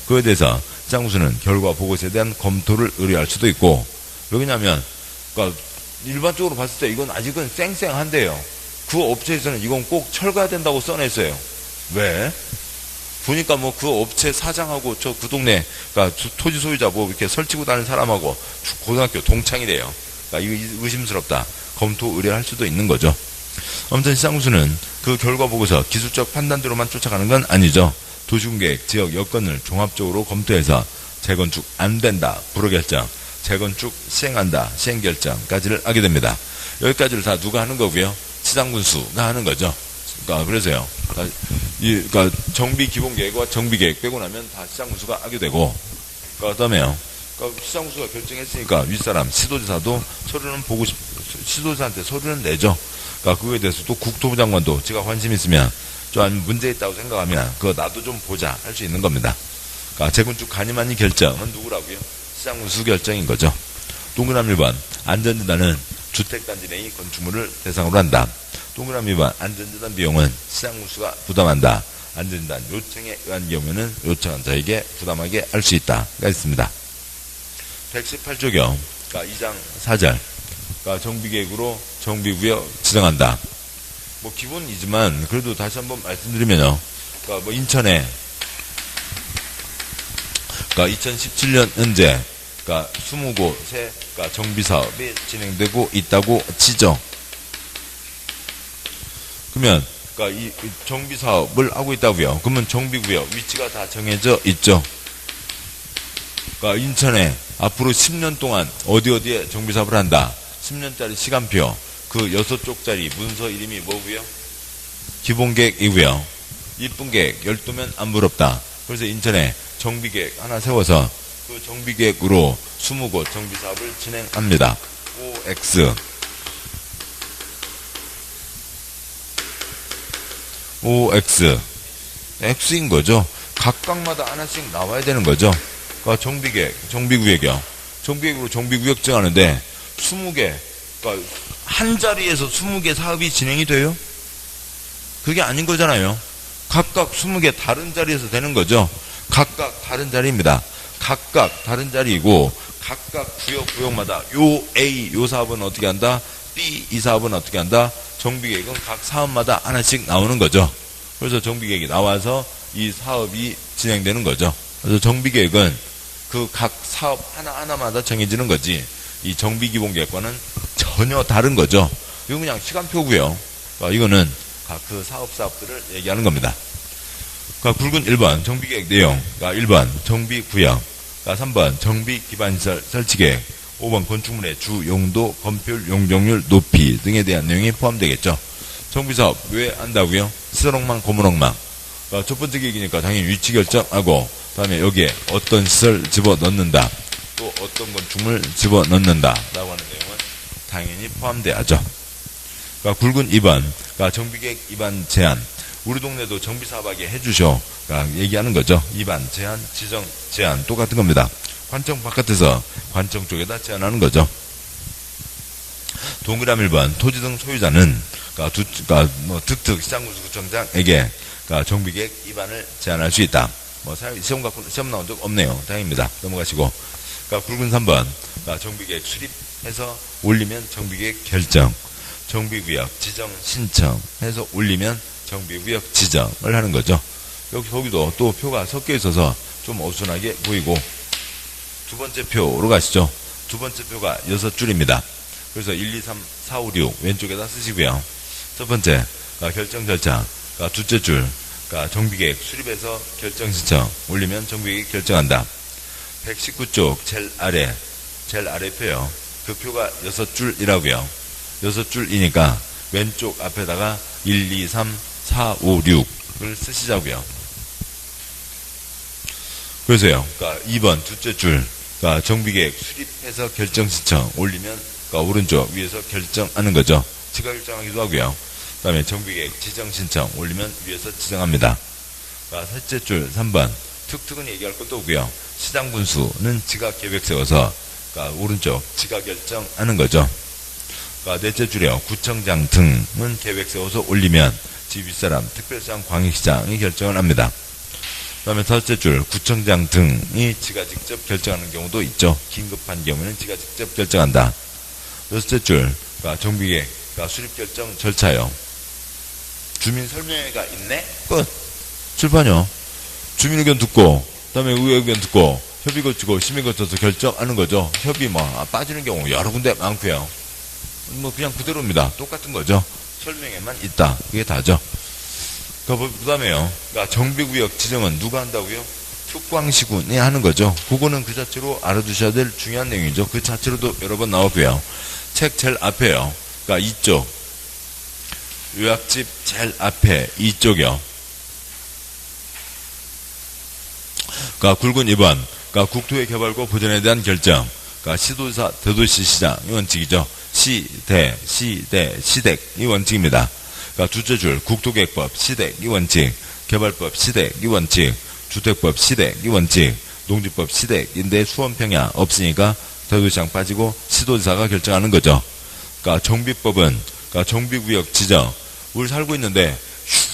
그에 대해서 시장구수는 결과 보고서에 대한 검토를 의뢰할 수도 있고 왜냐하면 그러니까 일반적으로 봤을 때 이건 아직은 쌩쌩한데요. 그 업체에서는 이건 꼭 철거해야 된다고 써냈어요. 왜? 보니까 뭐 그 업체 사장하고 저 그 동네, 그러니까 토지 소유자 뭐 이렇게 설치고 다니는 사람하고 고등학교 동창이래요. 그러니까 이거 의심스럽다. 검토 의뢰할 수도 있는 거죠. 아무튼 시장군수는 그 결과 보고서 기술적 판단대로만 쫓아가는 건 아니죠. 도시군계획, 지역 여건을 종합적으로 검토해서 재건축 안 된다, 불허결정, 재건축 시행한다, 시행결정까지를 하게 됩니다. 여기까지를 다 누가 하는 거고요? 시장군수가 하는 거죠. 그러니까 그래서요. 그러니까 정비기본계획과 정비계획 빼고 나면 다 시장군수가 하게 되고, 그다음에요. 그러니까 시장군수가 결정했으니까 윗사람 시도지사도 서류는 보고 시도지사한테 서류는 내죠. 그러니까 그거에 대해서 또 국토부 장관도 제가 관심 있으면 좀 문제 있다고 생각하면 그거 나도 좀 보자 할 수 있는 겁니다. 그러니까 재건축 가니마니 결정은 누구라고요? 시장군수 결정인 거죠. 동그라미 1번 안전재단은 주택단지 내의 건축물을 대상으로 한다. 동그라미 2번 안전재단 비용은 시장군수가 부담한다. 안전재단 요청에 의한 경우에는 요청한 자에게 부담하게 할 수 있다가 있습니다. 118조경 그러니까 2장 4절 그러니까 정비계획으로 정비구역 지정한다. 뭐 기본이지만 그래도 다시 한번 말씀드리면요. 그러니까 뭐 인천에 그러니까 2017년 현재 그러니까 20곳의 그러니까 정비사업이 진행되고 있다고 치죠. 그러면 그러니까 이 정비사업을 하고 있다고요. 그러면 정비구역 위치가 다 정해져 있죠. 그러니까 인천에 앞으로 10년 동안 어디에 정비사업을 한다. 10년짜리 시간표 그 6쪽짜리 문서 이름이 뭐고요? 기본계획이고요. 이쁜 계획 12면 안 부럽다. 그래서 인천에 정비계획 하나 세워서 그 정비계획으로 20곳 정비사업을 진행합니다. OX X인 거죠. 각각마다 하나씩 나와야 되는 거죠. 그러니까 정비계획, 정비구역이요. 정비계획으로 정비구역 정하는데 20개, 그러니까 한 자리에서 20개 사업이 진행이 돼요? 그게 아닌 거잖아요. 각각 20개 다른 자리에서 되는 거죠. 각각 다른 자리입니다. 각각 다른 자리이고 각각 구역마다 요 A 요 사업은 어떻게 한다, B 이 사업은 어떻게 한다. 정비계획은 각 사업마다 하나씩 나오는 거죠. 그래서 정비계획이 나와서 이 사업이 진행되는 거죠. 그래서 정비계획은 그 각 사업 하나하나마다 정해지는 거지 이 정비기본계획과는 전혀 다른 거죠. 이건 그냥 시간표고요. 그러니까 이거는 각 그 사업들을 얘기하는 겁니다. 그러니까 굵은 1번 정비계획 내용, 그러니까 1번 정비구역, 그러니까 3번 정비기반시설 설치계획, 5번 건축물의 주 용도, 건폐율, 용적률, 높이 등에 대한 내용이 포함되겠죠. 정비사업 왜 한다고요? 시설엉망, 고물엉망. 그러니까 첫 번째 계획이니까 당연히 위치 결정하고, 그 다음에 여기에 어떤 시설 집어넣는다, 또 어떤 건축물 집어넣는다 라고 하는 내용은 당연히 포함돼야죠. 그러니까 굵은 2번 그러니까 정비계획 위반 제한. 우리 동네도 정비사업하게 해주셔. 그러니까 얘기하는 거죠. 위반 제한, 지정 제한 똑같은 겁니다. 관청 바깥에서 관청 쪽에다 제한하는 거죠. 동그라미 1번 토지 등 소유자는 그러니까 뭐 득특 시장군수구청장에게 그러니까 정비계획 위반을 제한할 수 있다. 뭐 시험 나온 적 없네요. 다행입니다. 넘어가시고. 그러니까 굵은 3번 그러니까 정비계획 수립해서 올리면 정비계획 결정, 정비구역 지정 신청 해서 올리면 정비구역 지정을 하는 거죠. 거기도 또 표가 섞여 있어서 좀 어순하게 보이고. 두 번째 표로 가시죠. 두 번째 표가 6줄입니다. 그래서 1, 2, 3, 4, 5, 6 왼쪽에다 쓰시고요. 첫 번째 결정 절차, 둘째 줄 정비계획 수립해서 결정 신청 올리면 정비계획 결정한다. 119쪽 제일 아래 표요. 그 표가 6줄이라고요. 6줄이니까 왼쪽 앞에다가 1, 2, 3, 4, 5, 6을 쓰시자고요. 그래서요. 2번 둘째 줄 정비계획 수립해서 결정 신청 올리면 오른쪽 위에서 결정하는 거죠. 지가 결정하기도 하고요. 그 다음에 정비계획 지정 신청 올리면 위에서 지정합니다. 셋째 줄 3번 특특은 얘기할 것도 없고요. 시장군수는 지가 계획 세워서 오른쪽 지가 결정하는 거죠. 넷째 줄이요. 구청장 등은 계획 세워서 올리면 지 윗사람 특별시장 광역시장이 결정을 합니다. 그 다음에 다섯째 줄 구청장 등이 지가 직접 결정하는 경우도 있죠. 긴급한 경우에는 지가 직접 결정한다. 여섯째 줄, 그러니까 정비계획, 그러니까 수립결정 절차요. 주민설명회가 있네? 끝. 칠판이요. 주민의견 듣고, 그 다음에 의회 의견 듣고, 협의 거치고, 심의 거쳐서 결정하는 거죠. 협의 빠지는 경우 여러 군데 많고요. 그냥 그대로입니다. 똑같은 거죠. 설명회만 있다. 그게 다죠. 그 다음에요. 그러니까 정비구역 지정은 누가 한다고요? 특광시군이 하는 거죠. 그거는 그 자체로 알아두셔야 될 중요한 내용이죠. 그 자체로도 여러 번 나왔고요. 책 제일 앞에요. 그러니까 이쪽. 요약집 제일 앞에 이쪽이요. 그러니까 굵은 2번. 그러니까 국토의 개발과 보전에 대한 결정. 그러니까 시도사, 대도시시장 이 원칙이죠. 시댁 이 원칙입니다. 그러니까 둘째 줄 국토계획법 시댁 이 원칙, 개발법 시댁 이 원칙, 주택법 시댁 이 원칙, 농지법 시댁인데 수원평야 없으니까 대도시장 빠지고 시도지사가 결정하는 거죠. 그러니까 정비법은 그러니까 정비구역 지정. 우리 살고 있는데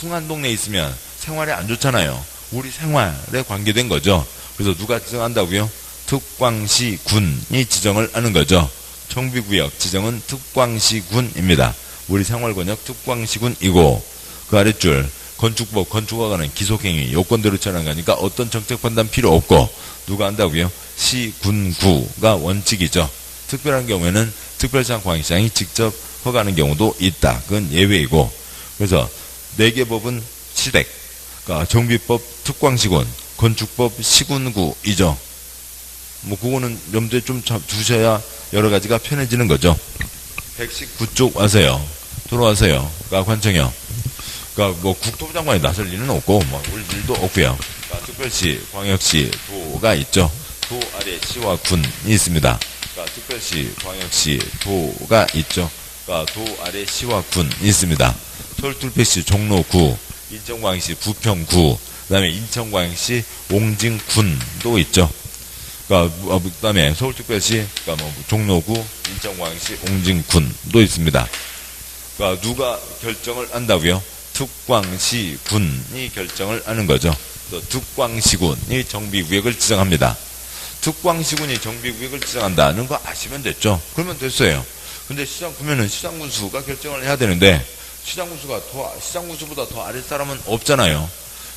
흉한 동네에 있으면 생활이 안 좋잖아요. 우리 생활에 관계된 거죠. 그래서 누가 지정한다고요? 특광시군이 지정을 하는 거죠. 정비구역 지정은 특광시군입니다. 우리 생활권역 특광시군이고 그 아랫줄 건축법 건축허가는 기속행위 요건대로 처리하는 거니까 어떤 정책 판단 필요 없고 누가 한다고요? 시군구가 원칙이죠. 특별한 경우에는 특별시장 광역시장이 직접 허가하는 경우도 있다. 그건 예외이고 그래서 4개 법은 시댁, 그러니까 정비법 특광시군, 건축법 시군구이죠. 그거는 염두에 좀 두셔야 여러 가지가 편해지는 거죠. 119쪽 와서요. 돌아와서요. 그러니까 관청이요. 그러니까 국토부 장관이 나설 일은 없고 올 일도 없고요. 그러니까 특별시, 광역시, 도가 있죠. 도 아래 시와 군이 있습니다. 그러니까 특별시, 광역시, 도가 있죠. 그러니까 도 아래 시와 군이 있습니다. 서울특별시 종로구, 인천광역시 부평구, 그 다음에 인천광역시 옹진군도 있죠. 그러니까 그 다음에 서울특별시, 그러니까 종로구, 인천광역시 옹진군도 있습니다. 그러니까 누가 결정을 한다고요? 특광시군이 결정을 하는 거죠. 특광시군이 정비구역을 지정합니다. 특광시군이 정비구역을 지정한다는 거 아시면 됐죠. 그러면 됐어요. 근데 시장 보면은 시장군수가 결정을 해야 되는데 시장군수보다 더 아랫 사람은 없잖아요.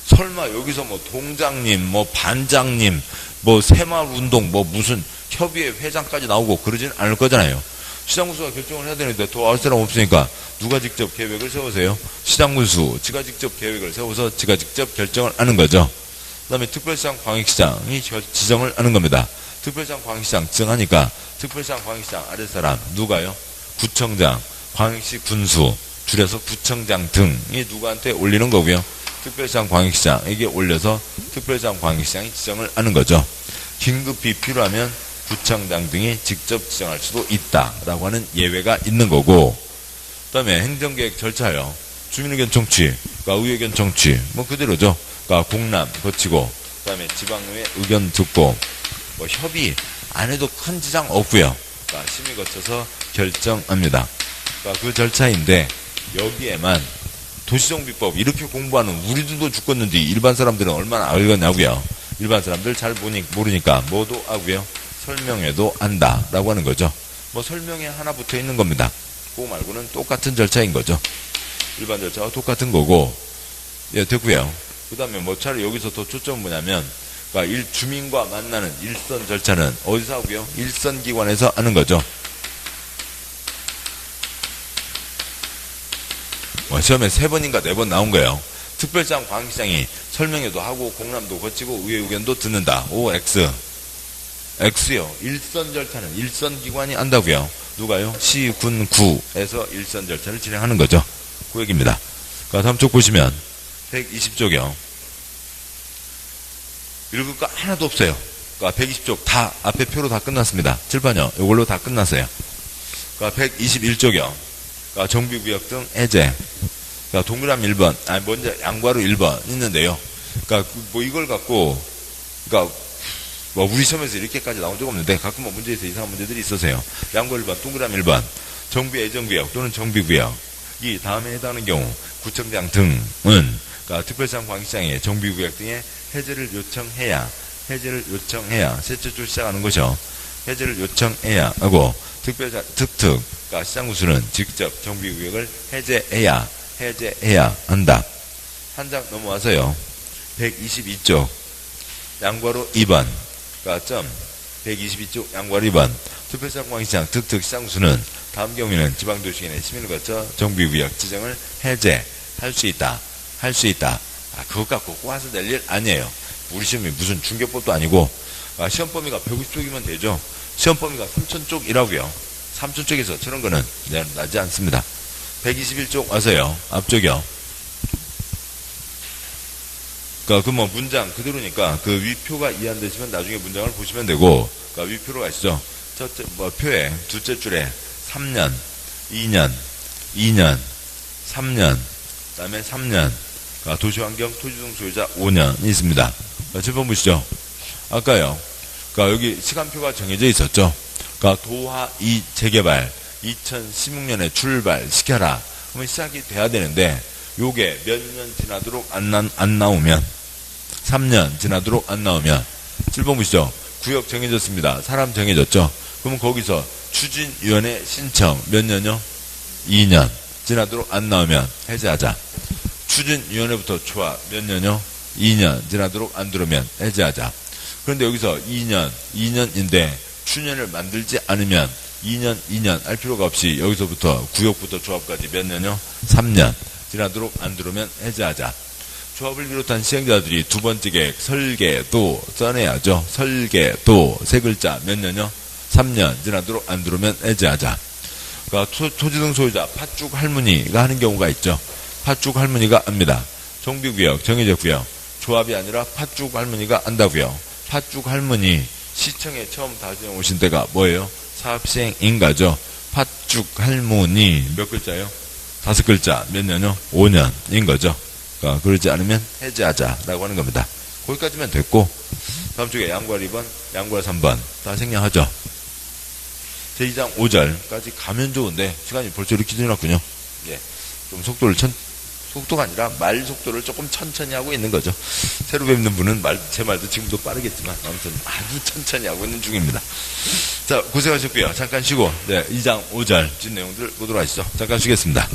설마 여기서 동장님, 반장님, 새마을운동, 무슨 협의회 회장까지 나오고 그러진 않을 거잖아요. 시장군수가 결정을 해야 되는데 더 아랫 사람 없으니까 누가 직접 계획을 세우세요? 시장군수, 지가 직접 계획을 세워서 지가 직접 결정을 하는 거죠. 그 다음에 특별시장 광역시장이 지정을 하는 겁니다. 특별시장 광역시장 지정하니까 특별시장 광역시장 아랫 사람 누가요? 구청장, 광역시 군수, 줄여서 구청장 등이 누구한테 올리는 거고요. 특별시장 광역시장에게 올려서 특별시장 광역시장이 지정을 하는 거죠. 긴급히 필요하면 구청장 등이 직접 지정할 수도 있다라고 하는 예외가 있는 거고 그 다음에 행정계획 절차요. 주민의견 청취, 그러니까 의회견 청취 그대로죠. 그러니까 공람 거치고 그 다음에 지방의회 의견 듣고 협의 안 해도 큰 지장 없고요. 그러니까 심의 거쳐서 결정합니다. 그러니까 그 절차인데 여기에만 도시정비법 이렇게 공부하는 우리들도 죽겠는데 일반 사람들은 얼마나 알겠냐고요. 일반 사람들 잘 모르니까 뭐도 하고요. 설명회도 한다라고 하는 거죠. 설명회 하나 붙어 있는 겁니다. 그거 말고는 똑같은 절차인 거죠. 일반 절차와 똑같은 거고 됐고요. 그 다음에 차라리 여기서 더 초점은 뭐냐면 그러니까 주민과 만나는 일선 절차는 어디서 하고요? 일선 기관에서 하는 거죠. 시험에 3번인가 4번 나온 거예요. 특별시장 광역시장이 설명회도 하고 공람도 거치고 의회 의견도 듣는다. OX. X요. 일선 절차는 일선 기관이 한다고요. 누가요? 시, 군, 구에서 일선 절차를 진행하는 거죠. 그 얘기입니다. 다음 쪽 보시면 120쪽이요. 읽을 거 하나도 없어요. 120쪽 다 앞에 표로 다 끝났습니다. 칠판이요. 이걸로 다 끝났어요. 121쪽이요. 정비구역 등 해제. 동그라미 1번, 먼저 양괄호 1번 있는데요. 이걸 갖고, 우리 시험에서 이렇게까지 나온 적 없는데, 가끔 문제에서 이상한 문제들이 있어서요. 양괄호 1번, 동그라미 1번, 정비 예정구역 또는 정비구역. 이 다음에 해당하는 경우, 구청장 등은, 특별시장 광역시장의 정비구역 등의 해제를 요청해야 셋째 줄 시작하는 것이요. 해제를 요청해야 하고 특특 시장구수는 직접 정비구역을 해제해야 한다. 한 장 넘어와서요. 122쪽 양괄호 2번 점 122쪽 양괄호 2번 투표장광시장 특특시장구수는 다음 경우에는 지방도시圏 내 시민을 거쳐 정비구역 지정을 해제할 수 있다. 그것 갖고 꼬아서 낼 일 아니에요. 우리 시험이 무슨 중개법도 아니고 시험 범위가 150쪽이면 되죠. 시험 범위가 3000쪽이라고요. 3000쪽에서 저런 거는 나지 않습니다. 121쪽 와서요. 앞쪽이요. 그 문장 그대로니까 그 위표가 이해 안 되시면 나중에 문장을 보시면 되고 위표로 가시죠. 첫째 표에 둘째 줄에 3년, 2년, 3년, 그다음에 3년. 도시환경 토지등 소유자 5년이 있습니다. 7번 보시죠. 아까요. 여기 시간표가 정해져 있었죠. 도하 2 재개발 2016년에 출발시켜라. 그러면 시작이 돼야 되는데 요게 몇 년 지나도록 안 나오면 3년 지나도록 안 나오면 7번 보시죠. 구역 정해졌습니다. 사람 정해졌죠. 그러면 거기서 추진위원회 신청 몇 년요? 2년 지나도록 안 나오면 해제하자. 추진위원회부터 초과 몇 년요? 2년 지나도록 안 들어오면 해제하자. 그런데 여기서 2년인데 추년을 만들지 않으면 2년 할 필요가 없이 여기서부터 구역부터 조합까지 몇 년요? 3년 지나도록 안 들어오면 해제하자. 조합을 비롯한 시행자들이 두 번째 계획 설계도 써내야죠. 설계도 세 글자 몇 년요? 3년 지나도록 안 들어오면 해제하자. 토지등 소유자 팥죽 할머니가 하는 경우가 있죠. 팥죽 할머니가 합니다. 정비구역 정해졌고요. 조합이 아니라 팥죽 할머니가 한다고요. 팥죽 할머니 시청에 처음 다시 오신 때가 뭐예요? 사업시행인가죠. 팥죽 할머니 몇 글자요? 5글자 몇 년요? 5년인 거죠. 그러지 않으면 해제하자라고 하는 겁니다. 거기까지면 됐고 다음 쪽에 양괄 2번, 양괄 3번 다 생략하죠. 제2장 5절까지 가면 좋은데 시간이 벌써 이렇게 지났군요. 예, 좀 속도가 아니라 말 속도를 조금 천천히 하고 있는 거죠. 새로 뵙는 분은 제 말도 지금도 빠르겠지만 아무튼 아주 천천히 하고 있는 중입니다. 자, 고생하셨고요. 잠깐 쉬고 2장 5절 진 내용들 보도록 하시죠. 잠깐 쉬겠습니다.